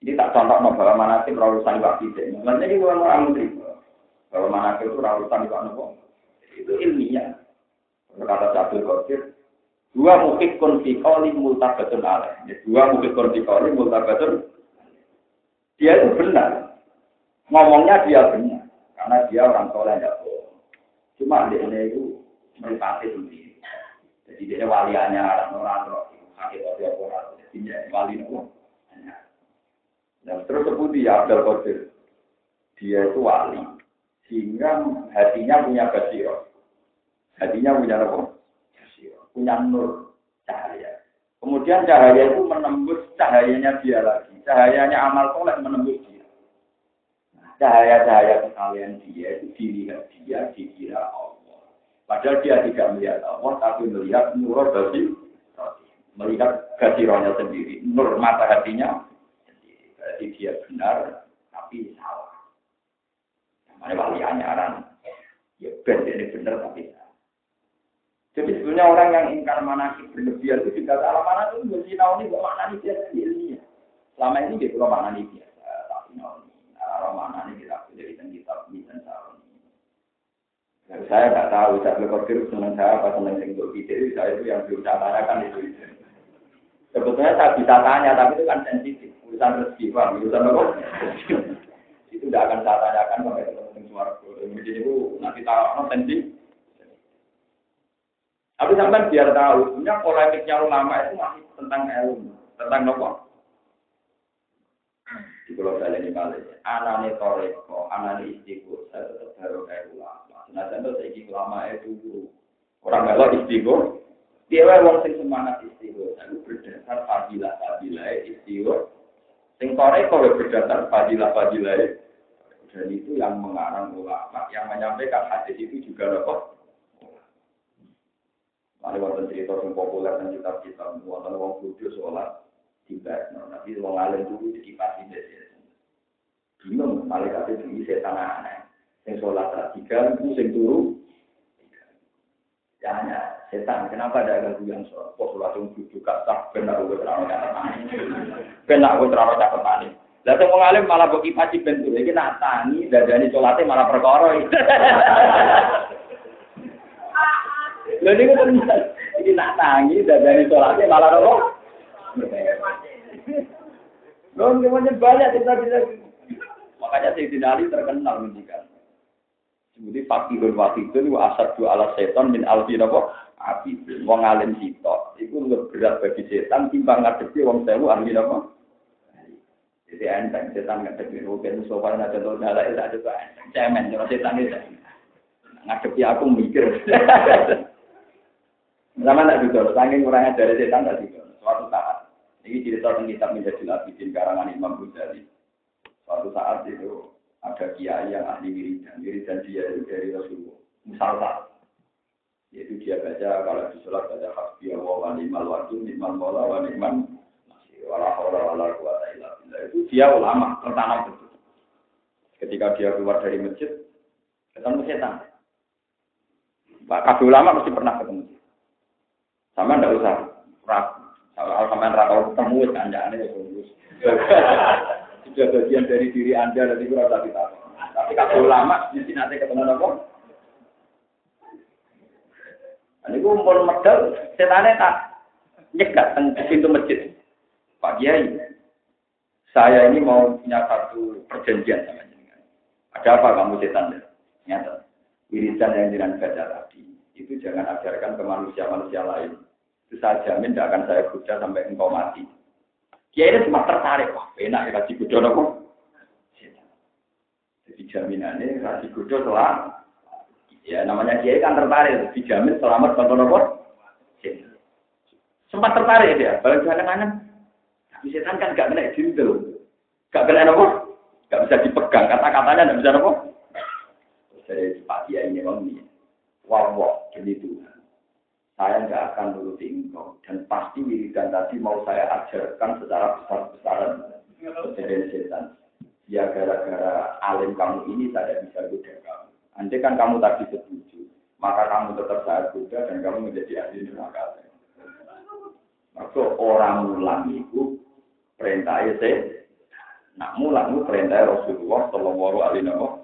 Ini tak contoh bahwa manasik rawusan waktu itu. Maksudnya ini orang-orang menteri. Bahwa manasik itu rawusan waktu itu ilmiah. Berkata Abdul Qadir. Dua mukik konfikoli multabatun alaih. Dua mukik konfikoli multabatun. Dia itu benar. Ngomongnya dia benar. Karena dia orang soleh tidak bohong. Cuma dia itu meripati sendiri. Jadi dia waliannya orang-orang roh. Hakikatnya orang. Jadi dia wali itu. Dan terus seperti Abdul Qadir. Dia itu wali. Sehingga hatinya punya basirah. Hatinya punya apa? Punya nur cahaya. Kemudian cahaya itu menembus cahayanya dia lagi. Cahayanya amal soleh menembus dia. Cahaya-cahaya sekalian dia itu dilihat dia dikira Allah. Padahal dia tidak melihat Allah, tapi melihat nur basir. melihat gasirohnya sendiri, nur mata hatinya sendiri. Berarti dia benar, tapi salah. Namanya wali anyaran. Ya benar ini benar tapi salah. Jadi sebenarnya orang yang ingkar manasik berlebihan itu juga salah. Mana itu mesti tahu ini buat makna biasa ini. Selama ini dia kalau makna biasa, tapi tahu ini. Arah makna ini kita jadi kitab dan tahu. Saya nggak tahu, saya berpikir senang saya apa senang singgul ide, saya itu yang belum saya tanyakan itu. Sebetulnya saya bisa tanya, tapi itu kan sensitif, urusan rezeki, Pak, urusan apa? Itu tidak akan saya tanyakan sampai ketemu suara. Jadi itu nanti tahu sensitif. Tapi sampai biar tahu, sebenarnya polemiknya ulama itu masih tentang ilmu, tentang apa? Di Pulau Bali ini balik, anane toreko, anane istiqo, saya tetap baru kayak ulama. Nah, contoh saya ulama itu orang kalau istiqo, dia orang sing semangat istiqo, itu berdasar fadilah istiqo. Sing toreko berdasar fadilah, dan itu yang mengarang ulama, yang menyampaikan hadis itu juga apa? Ada wonten cerita yang populer dan kitab-kitab, wonten wong kudu sholat tidak, nanti wong alim dulu dikipasi desa. Bingung, malaikat itu setan aneh. Yang sholat radikal itu yang turu. Ya hanya setan. Kenapa ada ganggu yang sholat? Kok sholat yang juga tak benar gue terlalu catatan. Benar gue terlalu catatan. Lalu yang mengalim malah bagi pasti bentuk. Ini nak tani dan sholatnya malah perkoroi. Lalu ini kan ini nak tangi dan sholatnya malah apa? Lalu semuanya banyak kita. Makanya Sayyidina Ali terkenal menjikan. Jadi fakirun wakidun wa asadu ala setan min alfin apa? Abidun. Wong alim sitok. Itu lebih berat bagi setan timbang ngadepi wong sewu ahli apa? Jadi enteng setan ngadepi rugen sopan ada to dalek ada to enteng. Cemen kalau setan itu. Ngadepi aku mikir. Zaman tak juga, saking kurangnya dari setan tak juga. Suatu saat, ini cerita tentang kitab Minhajul Abidin karangan Imam Ghazali. Suatu saat itu ada kiai yang ahli wiridan dia itu dari Rasulullah. Misalnya, yaitu dia baca kalau di sholat baca hasbiyallahu wa ni'mal wakil, ni'mal maula wa ni'man nasir, wala haula wala quwwata illa billah. Itu dia ulama tertanam betul. Ketika dia keluar dari masjid, ketemu setan. Kabeh ulama mesti pernah ketemu. Sama ndak usah ragu. Kalau sampean ra tau ketemu wis kancane ya bagus. Sudah bagian dari diri Anda dan itu rasa kita. Tapi kalau ulama mesti nanti ketemu apa? Ini gue mau medal, setannya tak nyegat ke pintu masjid. Pak Kiai, saya ini mau punya satu perjanjian sama jenengan. Ada apa kamu setan? Nyata. Wiridan yang jenengan baca tadi, itu jangan ajarkan ke manusia-manusia lain. Itu saya jamin tidak akan saya goda sampai engkau mati. Kiai ini cuma tertarik, wah enak ya kasih goda apa? Jadi jaminannya kasih goda setelah, ya namanya kiai kan tertarik, dijamin selamat contoh apa? Sempat tertarik dia, balik kanan. Tapi setan kan gak kena jindel, gak kena apa? Gak bisa dipegang, kata-katanya gak bisa apa? Dari Pak Kiai ini bang ini, wow, jadi Tuhan. Saya nggak akan nuruti engkau dan pasti wiridan tadi mau saya ajarkan secara besar-besaran dari setan. Ya gara-gara alim kamu ini saya bisa goda kamu. Andai kan kamu tadi setuju, maka kamu tetap saya goda dan kamu menjadi ahli neraka. Maksud orang mulang itu perintahnya saya, nak mulang itu perintah Rasulullah Shallallahu Alaihi Wasallam.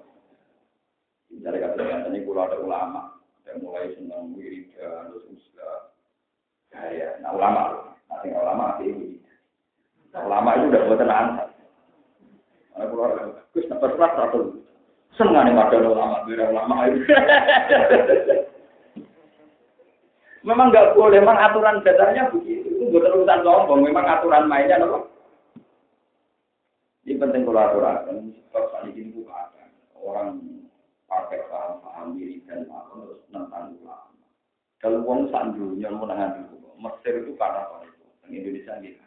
Dari kata ini kalau ada ulama. Mulai senang wiridan, terus usga, gaya. Nah ulama, nanti ulama ini. Ulama itu udah buatan ansar. Mana keluar, terus dapat surat satu. Senang nih pada ulama itu. Memang nggak boleh, memang aturan dasarnya begitu. Itu bukan urusan sombong, memang aturan mainnya loh. Ini penting kalau aturan, sebab tadi ini bukan orang. Pakai paham diri dan terus nentang ulama. Kalau orang sandunya menangan dulu, Mesir itu karena apa itu? Di Indonesia gitu.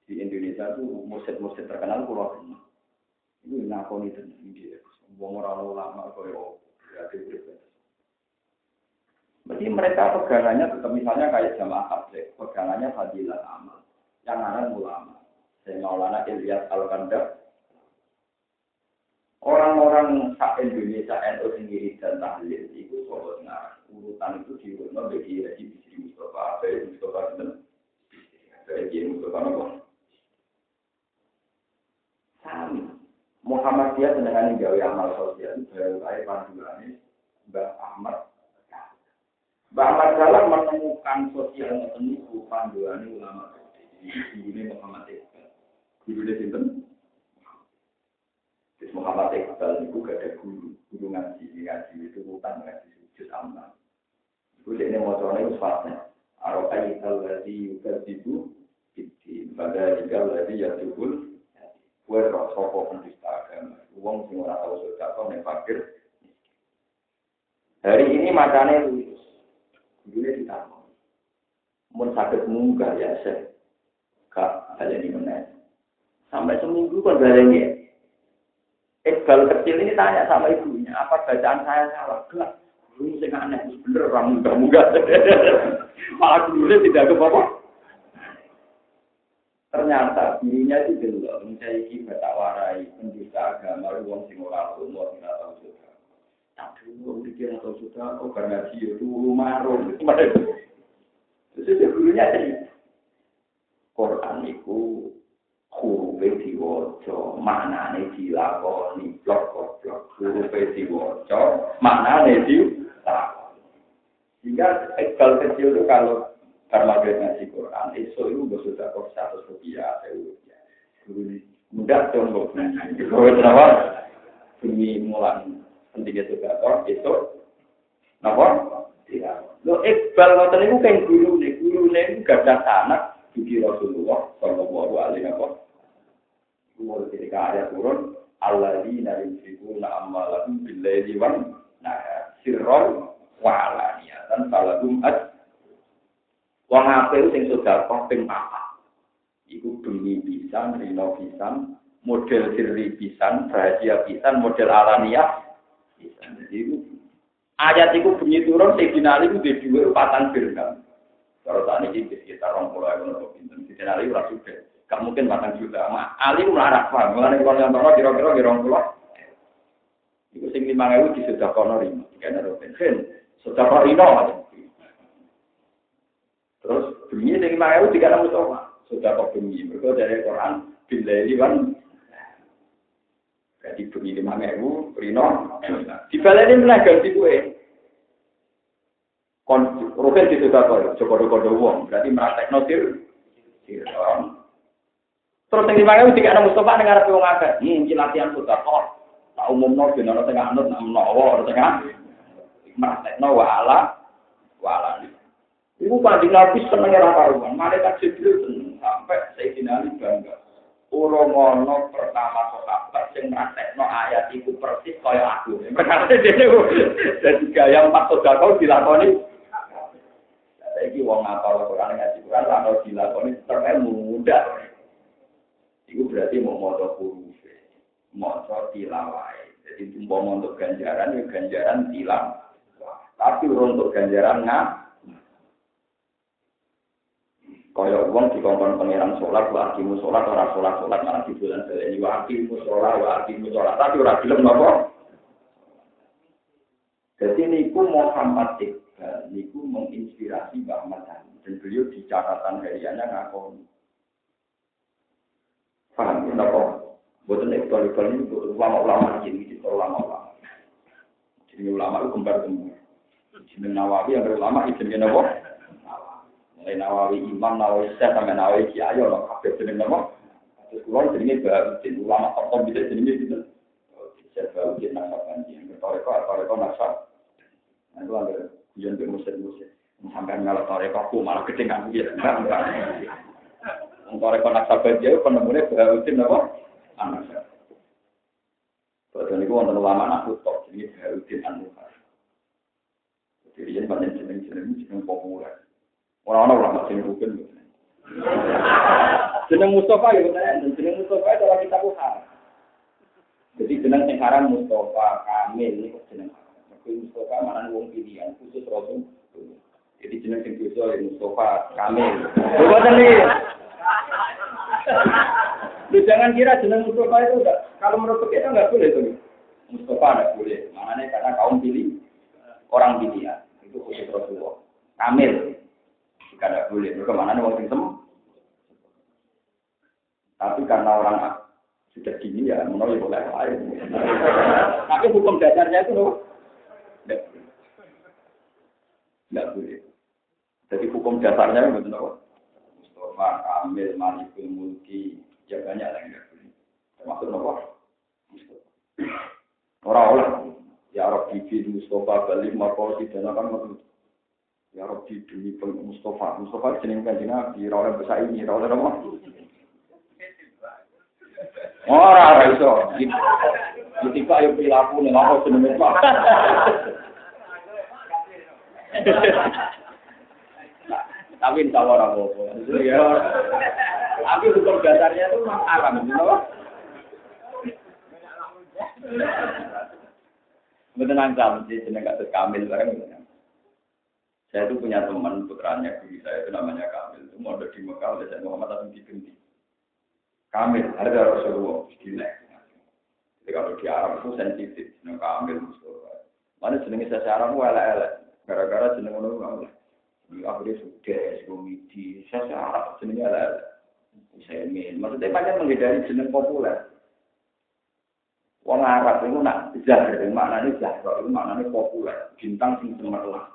Di Indonesia itu mursyid terkenal pulau ini. Itu ngakoni dan ini dia. Orang ulama koyo berarti berbeda. Berarti mereka pegangannya tetap misalnya kayak jamaah tabligh, pegangannya fadilah amal. Yang anak ulama. Saya Maulana Ilyas Al-Kandar. Orang-orang sak Indonesia NU sendiri dan tahlil itu soal urutan itu diurutkan bagi Haji Bisri Mustafa, Haji Mustafa dan Haji Mustafa Nabi. Sami. Muhammadiyah dengan gawe amal sosial baru kaya panduannya Mbak Ahmad. Mbak Ahmad dalam menemukan sosial itu panduannya ulama. Ini Muhammad Iqbal. Guru dia sinten? Muhammad Iqbal itu gak ada guru ngaji itu bukan ngaji juz amal. Itu dia motornya itu fatnya. Arokaital lagi yukadzibu itu pada jika lagi yatubul. Kue rosoko penista agama. Uang sing ora tahu sedekah nek fakir. Hari ini matane lulus. Gurune ditakon. Mun saged munggah ya Syekh. Kak, ada di mana? Sampai seminggu kan balenya. Iqbal kecil ini tanya sama ibunya, apa bacaan saya salah? Enggak, guru sing aneh, bener orang munggah-munggah. Malah gurunya tidak ke apa. Ternyata dirinya itu belum mencari baca warai, pendusta agama, uang sing ora umur tidak tahu sudah. Tapi uang dikira tahu sudah, oh karena dia itu marung. Terus gurunya cerita, Quran itu hurufe diwaca, maknane dilakoni, blok-blok. Hurufe diwaca, maknane dilakoni. Sehingga Iqbal kecil itu kalau maghrib ngaji Quran, esok itu sudah kok 100 rupiah, 1000 rupiah. Guru ini mudah dong kok. Kalau kenapa? Demi mulan pentingnya sudah kok, esok. Kenapa? Tidak. Lo Iqbal ngoten niku kan gurune itu gak ada sanak di Rasulullah sallallahu alaihi wasallam. Umur ketika ayat turun, alladzina yunfiquna amwalahum bil-laili wan nahar sirran wa alaniyatan falahum ajr. Wong apik sing sedekah ping 4. Iku demi pisan, rino pisan, model sirri pisan, rahasia pisan, model alaniyah pisan. Jadi ayat iku bunyi turun Sayyidina Ali ku dhewe 4 dirham. Kalau saat ini sekitar 20 ribu pinten, Sayyidina Ali ora sugih. Gak mungkin 4 juta. Ali melarat paham. Mulane kalau yang tono kira-kira 20. Iku sing 5.000 disedekahno rino. Dikene rupen. Sedekah rino. Terus bunyi sing 5.000 dikene Mustafa. Sedekah bunyi. Mergo dari Quran billahi wan. Jadi bunyi 5.000 rino. Dibaleni meneh ganti kuwe. Rupen disedekah Joko-joko wong. Berarti praktekno sir. Terus yang dimana juga ada Mustafa dengan Arab wong akeh. Iki latihan sudah kok. Tak umumno ben ana sing anut namno ora tengah. Praktekno wala. Ibu kanjeng Nabi seneng ora karuan. Malaikat Jibril seneng sampai Sayyidina Ali bangga. Urung ono pertama sahabat sing praktekno ayat iku persis kaya aku. Perkara dene dadi gaya 4 sedekah dilakoni. Saiki wong apal Quran ngaji Quran lan dilakoni terus mudah. Itu berarti mau motor huruf, motor tilawai. Jadi umpama untuk ganjaran, ya ganjaran tilang. Tapi untuk ganjaran Kaya uang dikongkon pangeran sholat, wa akimu sholat, orang sholat malah di bulan seleni, wa akimu sholat. Tapi orang film apa? Jadi niku Muhammad Iqbal, niku menginspirasi Mbah Ahmad dan beliau di catatan hariannya ngakoni. Paham ya, kenapa? Buatan Iqbal ini ulama-ulama ini, itu ulama-ulama. Jadi ulama itu kembar-kembar. Jadi Nawawi yang berulama, itu apa? Mulai Nawawi Imam, Nawawi Syekh, sampai Nawawi Kiai, orang kabeh jeneng apa? Terus keluar jenenge Bahuddin, ulama top bisa jenenge gitu. Syekh Bahuddin Nasabanji, yang bertoreko nasab. Nah itu ada ujian bermusik-musik. Sampai ngalah torekoku malah kecengan gitu. Toreko Nasabanji penemunya Bahuddin apa? Anak saya. Betul ini wonten ulama nak top, jadi Bahuddin An-Nuhar. Jadi yang banyak jeneng populer. Orang-orang ulama jeneng Ruben. Jeneng Mustafa ya betul. Jeneng Mustafa itu kalau kita bukan. Jadi jeneng sekarang Mustafa Kamil ini jeneng. Tapi Mustafa mana wong pilihan khusus Rasul. Jadi jeneng sing dosa Mustafa Kamil. Boten iki. Lu jangan kira jeneng Mustafa itu enggak. Kalau menurut kita enggak boleh itu. Mustafa enggak boleh. Maknanya karena kaum pilih orang pilihan. Itu khusus Rasulullah. Kamil. Jika enggak boleh. Mereka maknanya wong sing semua. Tapi karena orang sudah gini ya, menolak boleh lain. Tapi hukum dasarnya itu enggak boleh. Jadi hukum dasarnya itu betul. Mustafa Kamil Malikul Mulki ya banyak lagi enggak boleh. Termasuk apa? Orang-orang ya Rabbi bin Mustafa balik maka tidak akan ya Rabbi demi Mustafa. Mustafa jeneng kanjeng Nabi, ora besar ini, ora apa. Ora iso. Ketika ayo perilaku ning apa jenenge Pak. Tapi insya Allah apa-apa. Tapi hukum dasarnya itu memang haram, kenapa? Betul nangkal, jadi jeneng kasus Kamil bareng. Saya itu punya teman putranya guru saya itu namanya Kamil. Itu mau di Mekah oleh saya Muhammad Hasan Diganti. Kamil, ada Rasulullah gila. Jadi kalau di Arab itu sensitif, jeneng Kamil Mustafa. Mana jenenge secara elek-elek, gara-gara jeneng ngono. Akhirnya sudah komedi, saya Arab jenenge elek. Saya ingin, maksudnya banyak menghindari jeneng populer. Wong Arab itu nak zahir, maknanya zahir, itu maknanya populer, bintang sing cemerlang.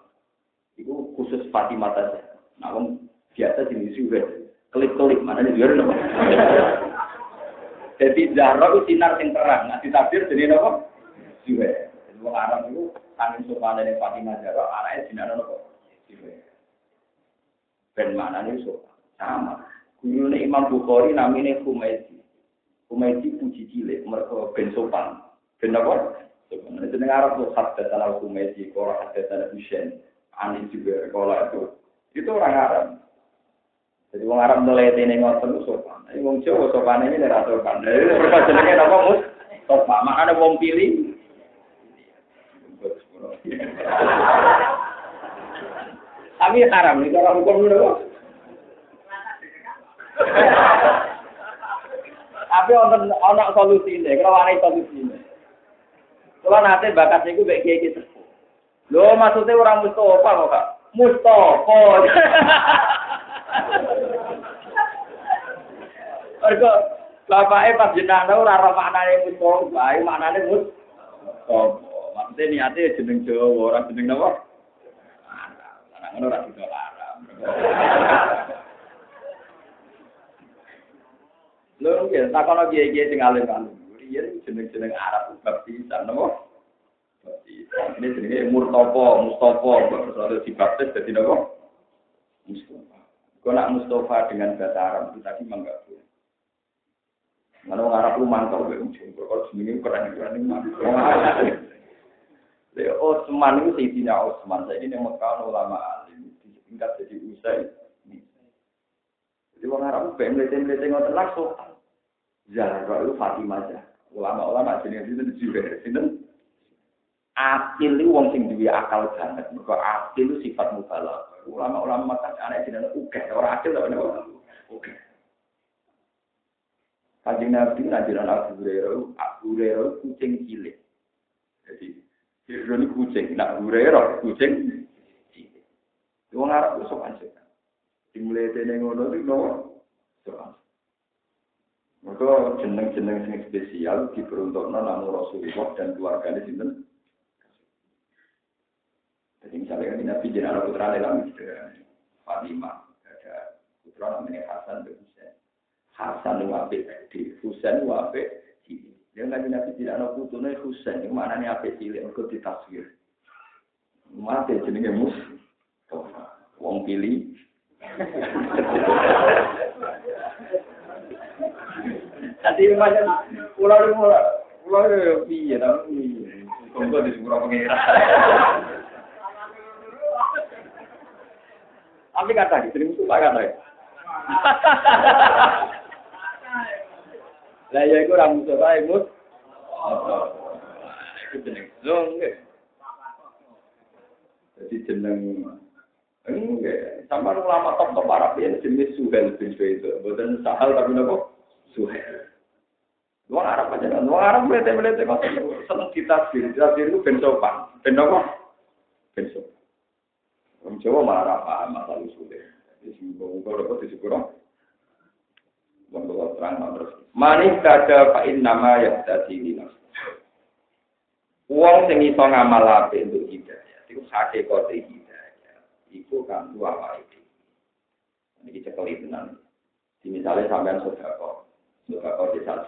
Itu khusus Fatimah saja. Nah, wong biasa jenis juga, kelip-kelip, maknanya juga ada. Jadi Zahra itu sinar yang terang, nah ditabir jadi apa? Juga. Jadi wong Arab itu tangin sopan dari Fatimah Zahra, anaknya sinar apa? Juga. Ben maknanya sopan, sama. Gurunya Imam Bukhari namanya Humaydi. Humaydi puji cilik, mereka ben sopan. Ben apa? Sopan. Jadi Arab itu haddatana Humaydi, kalau haddatana Husain, Anis juga, kalau itu orang Arab. Jadi orang Arab melete ning ngoten sopan. Nek wong Jawa sopan ini ora sopan. Lha mereka jenenge apa, Mus? Sopan. Makane wong pilih. Tapi haram nih cara hukum lho. Tapi ana solusine, kalau ana solusine. Kalau nate bakat niku mek kiye iki. Lho maksudnya orang Mustafa kok, Kak? Mustafa. Mergo bapake pas jenenge ora ora maknane Mustafa, ae maknane Mustafa. Maksudnya niate jeneng Jawa, ora jeneng napa? Arab. Ngono ora bisa Arab. Lho ya takono kiye-kiye sing alim-alim. Riyen jeneng-jeneng Arab baptisan napa? Baptisan. Ini jenenge Mustafa, terus dibaptis dadi napa? Mustafa. Kalau nak Mustafa dengan bahasa Arab itu tadi memang enggak boleh. Mana orang Arab lu mantap, kalau jenenge keren-keren mantap. Leo Osman itu Sayyidina Osman, saya ini yang Mekah ulama alim, tingkat jadi usai. Jadi orang Arab pengen melete ngoten langsung. Zahra itu Fatimah aja. Ulama-ulama jenenge itu juga sinten. Akil itu wong sing duwe akal banget. Mergo akil itu sifat mubalagh. Ulama-ulama mata anak jenenge uga, ora akil tapi ora. Oke. Kanjeng Nabi ngajaran Abu Hurairah kucing cilik. Jadi ini kucing, nak Hurairah kucing cilik. Wong Arab sok aja. Dimulai tene ngono iki lho. Sok. Maka jeneng-jeneng sing spesial diperuntukkan namung Rasulullah dan keluargane sinten. Jadi misalnya Nabi jenazah putra dalam Fatimah, ada putra namanya Hasan dan Husain. Hasan itu apik di Husain itu apik cilik. Dia Nabi tidak ada putranya Husain, yang mana nih apik cilik mergo ditaswir. Mate jenenge Mustafa. Wong pilih. Tadi macam pulau piye tapi kok di sepuro pengira. Tapi kata gitu, sering suka kata ya. Lah ya iku ra Mustafa iku. Iku jeneng zong. Jadi jeneng Enggak, sama ulama top Arab yang jenis Suhail bin Suhail, bukan Sahal tapi nopo Suhail. Luar Arab aja kan, luar Arab melete kok seneng ditafsir itu ben sopan, ben nopo, ben sopan. Orang Jawa malah paham masalah Suhail. Jadi mungkin apa disebut terang terus. Manis kada fa'in nama yang tadi ini. Uang sing iso ngamal apik untuk hidayah, itu hakikate hidayah. Iku kan dua wae. Ini cekeli tenan. Di misalnya sampean sedekah di 1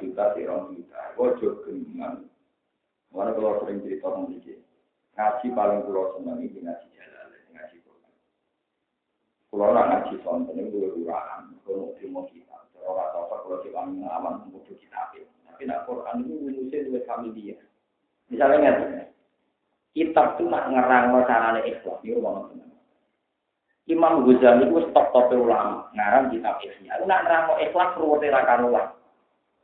juta, di 2 juta. Ojo geman. Mana kalau sering cerita tentang iki. Ngaji paling kula seneng iki ngaji jalan, ngaji Quran. Kula ora ngaji sonten niku lurahan, kono demo kita. Ora tau kalau diwangi aman butuh kitab. Tapi nak Quran itu nulisnya duwe familia. Misalnya kitab itu nak ngerangno carane ikhlas niku ono tenan. Imam Ghazali itu top ulama, ngarang kitab Ihya. Nak ngerangno ikhlas ruwete ra karuan.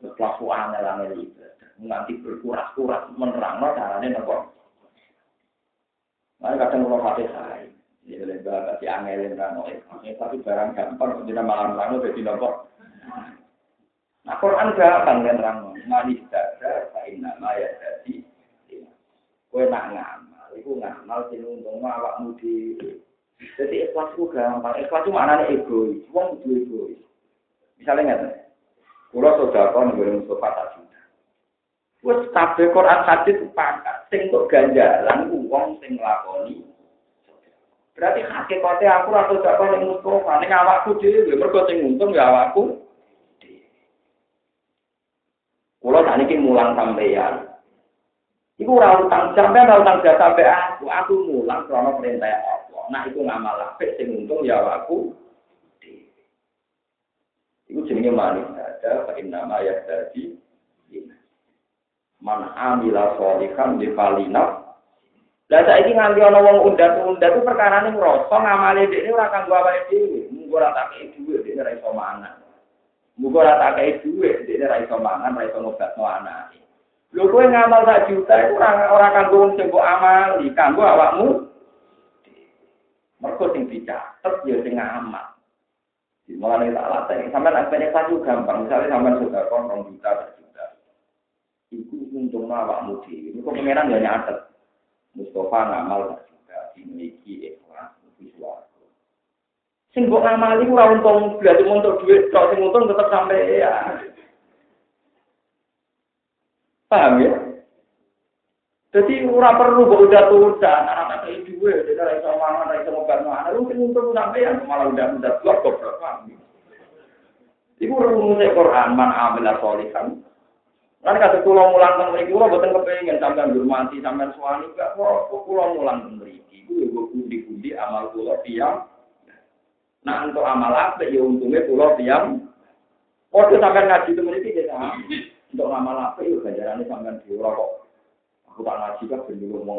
Ikhlas angel-angel itu. Nanti berkuras-kuras menerangno carane napa. Mari kadang kula pate sae. Ya lembah kasih angel ngerangno ikhlas. Tapi barang gampang dina malam ngerangno dadi napa. Nah Quran gampang kan ngerangno. Manis dada fa inna ma yadati. Kowe nak ngamal, iku ngamal sing untungno awakmu dhewe. Jadi ikhlas itu gampang. Ikhlas itu maknanya egois. Wong kudu egois. Misalnya ngeten. Kula sedekah nggone Mustafa tak juta. Wes kabeh Quran hadis sepakat. Sing kok ganjaran ku wong sing nglakoni. Berarti hakikate aku ora sedekah ning Mustafa, ning awakku dhewe. Mergo sing untung ya awakku. Kula sakniki mulang sampeyan. Iku ora utang sampean, ora utang jasa sampe aku mulang krana perintah Allah. Nah iku ngamal apik sing untung ya aku. Iku jenenge manis ada fa inna ma yadati. Man amila sholihan li falina. Lah saiki nganti ana wong undat-undat ku perkarane ngrasa ngamale dhekne ora kanggo awake dhewe. Munggo ora tak kei dhuwit dhekne ora iso mangan. Munggo ora tak kei dhuwit dhekne ora iso mangan, ora iso ngobatno anake. Lho kowe ngamal 1 juta iku ora kanggo wong sing mbok amali, kanggo awakmu. Mergo sing dicatet ya sing ngamal. Mulane tak latih. Sampeyan aspene satu gampang, misale sampeyan sedekah 2 juta, 1 juta. Iku untungno awakmu dhewe. Iku pengenan ya nyatet. Mustafa ngamal 1 juta dimiliki ikhlas visual. Sing mbok ngamali ora untung berarti untuk duit, tok sing untung tetep sampeyan. Paham ya? Jadi ora perlu kok udah turutan, anak-anak itu duwe, dia ora iso mangan, ora iso ngobatno anak, lu sing untung sampeyan malah udah blok goblok paham. Iku rumusé Quran man amila sholihan. Lan kata kula mulang teng mriki kula boten kepengin sampeyan ngurmati sampeyan suwani gak kula mulang teng mriki. Iku yo pundi-pundi amal kula tiyang. Nah untuk amal apik ya untunge kula tiyang. Padha sampeyan ngaji teng mriki ya. Untuk amal apik yo ganjarane sampeyan dhewe ora kok. Aku tak ngaji kan ben ngomong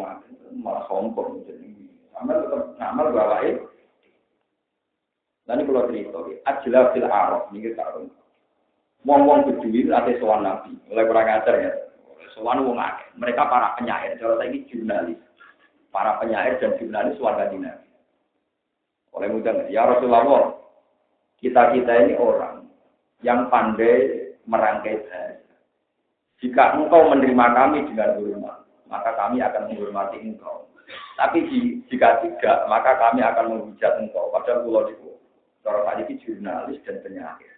malah sombong jenenge. Sampeyan tetep ngamal bawae. Lan kula cerita iki ajla fil arab niki tak wong-wong beduwi ate sowan nabi. Oleh kurang ajar ya. Sowan wong akeh. Mereka para penyair, cara saiki jurnalis. Para penyair dan jurnalis sowan kanjeng Nabi. Oleh mudang, ya Rasulullah, kita-kita ini orang yang pandai merangkai bahasa. Jika engkau menerima kami dengan hormat, maka kami akan menghormati engkau. Tapi jika tidak, maka kami akan menghujat engkau. Padahal kula niku cara saiki jurnalis dan penyair.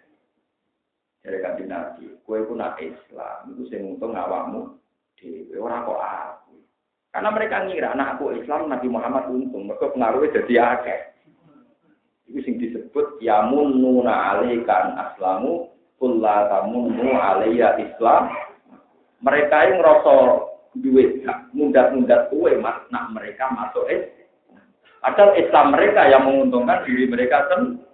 Dari kanjeng Nabi, kowe iku nak Islam, itu sing untung awakmu dhewe ora kok aku. Karena mereka ngira anak aku Islam Nabi Muhammad untung, mergo pengaruhe dadi akeh. Iku sing disebut yamununa alaikan aslamu kulla tamunnu alayya Islam. Mereka yang ngerasa duit mundat-mundat kowe mas, nak mereka masuk Islam. Padahal Islam mereka yang menguntungkan diri mereka sendiri.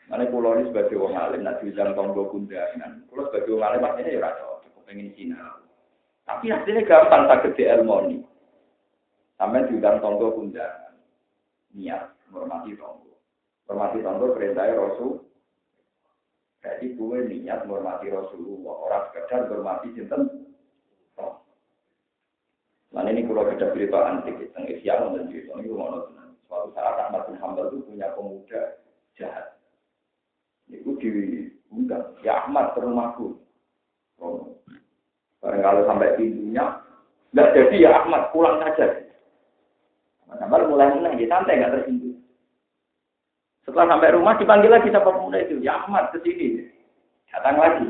Mana pulau ini sebagai orang alim, nak bilang tonggo kundangan. Pulau sebagai orang alim maksudnya ya rasa cukup pengen Cina. Tapi hasilnya gampang tak gede ilmu. Sampai bilang tonggo kundangan, niat menghormati tonggo. Menghormati tonggo perintahnya Rasul. Jadi gue niat menghormati Rasulullah. Orang sekedar menghormati cinta. Mana ini pulau beda cerita antik, tentang Islam dan cerita ini rumah Suatu saat Ahmad bin Hambal itu punya pemuda jahat. Itu diundang, ya Ahmad ke rumahku. Barangkali sampai pintunya, nggak jadi ya Ahmad pulang saja. Ahmad mulai menang, dia santai nggak tersinggung. Setelah sampai rumah dipanggil lagi sama pemuda itu, ya Ahmad ke sini. Datang lagi.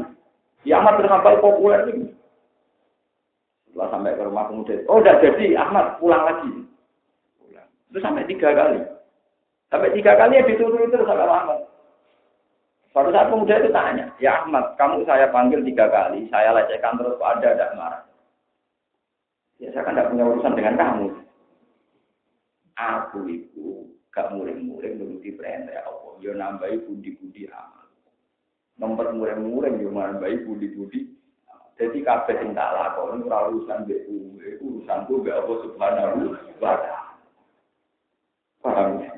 Ya Ahmad berhambal populer ini. Setelah sampai ke rumah pemuda itu, oh udah jadi Ahmad pulang lagi. Itu sampai 3 kali. Sampai 3 kali ya dituruh terus sama Ahmad. Suatu saat pemuda itu tanya, ya Ahmad, kamu saya panggil 3 kali, saya lecehkan terus kok Anda tidak marah. Ya saya kan tidak punya urusan dengan kamu. Aku itu gak muring-muring menuruti perintah ya Allah. Ya nambahi budi-budi amal. Nomor muring-muring ya nambahi budi-budi. Jadi kabeh sing tak lakoni ora urusan mbek kowe, urusanku mbek Allah Subhanahu wa taala. Paham ya?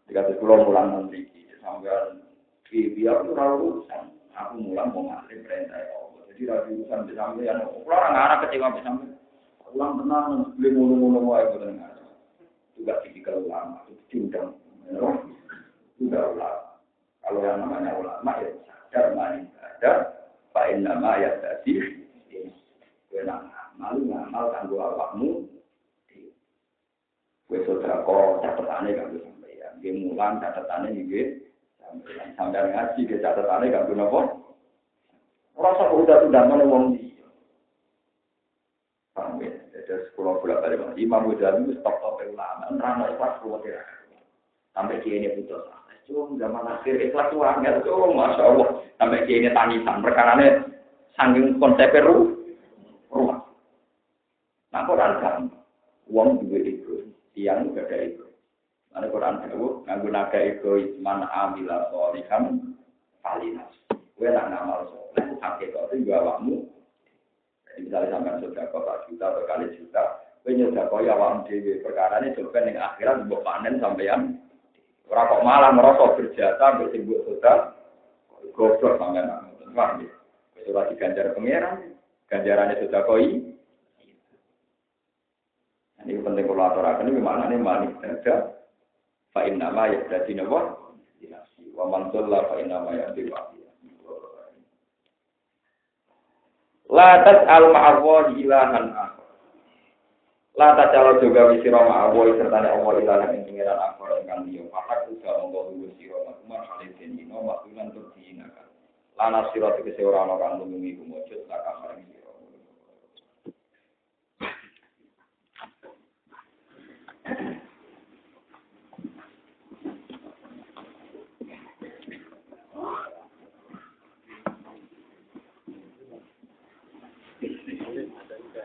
Jika pulang nanti sampean biar ora urusan. Aku mulang mau ngalih perintah ya Allah. Jadi ra urusan mbek sampean. Ora ngarep kecewa mbek sampean. Ulang tenang beli ngono-ngono wae boten ngarep. Juga tipikal ulama itu diundang. Sudah ulama. Kalau yang namanya ulama ya sadar mani sadar. Pak nama ya tadi. Wenang ngamal kanggo awakmu. Wis ora kok catetane kanggo sampeyan. Nggih mulang catetane nggih sampeyan ngaji ge catetane kanggo napa? Ora usah udah mana wong iki. Paham ya? Jadi sekolah bolak-balik Imam Ghazali itu top ulama, ramai ikhlas keluar sampai dia ini putus. Cuma zaman akhir ikhlas keluarga itu, masya Allah, sampai dia ini tangisan. Perkaranya sangking konsep rumah. Nah Quran kan, uang juga ego, tiang juga ada ego. Mana Quran itu, nganggu naga ego, mana amila solihan, falinas. Gue nak ngamal soleh, hakikat itu juga awakmu. Jadi misalnya sampai sudah kota juta berkali juta, penyudah kaya awam dewi perkara ini coba yang akhirat buat panen sampeyan. Orang kok malah merosot berjasa bersibuk sudah, goblok sampeyan. Paham ya? Sudah diganjar pangeran, ganjarannya sudah koi. Ini penting kalau aturakan ini mana nih manik saja. Fa'in nama ya berarti nama. Wa mantulah fa'in nama ya diwakil. La tas'al ma'allahi ilahan akhar. La tas'al juga wisira ma'allahi serta Allah ilahan yang pengiran akhar ingkang liya. Maka juga Allah wisira ma'umar halidin ino maktulan turdihinakan. La nasira tegesi orang kang nulungi kumu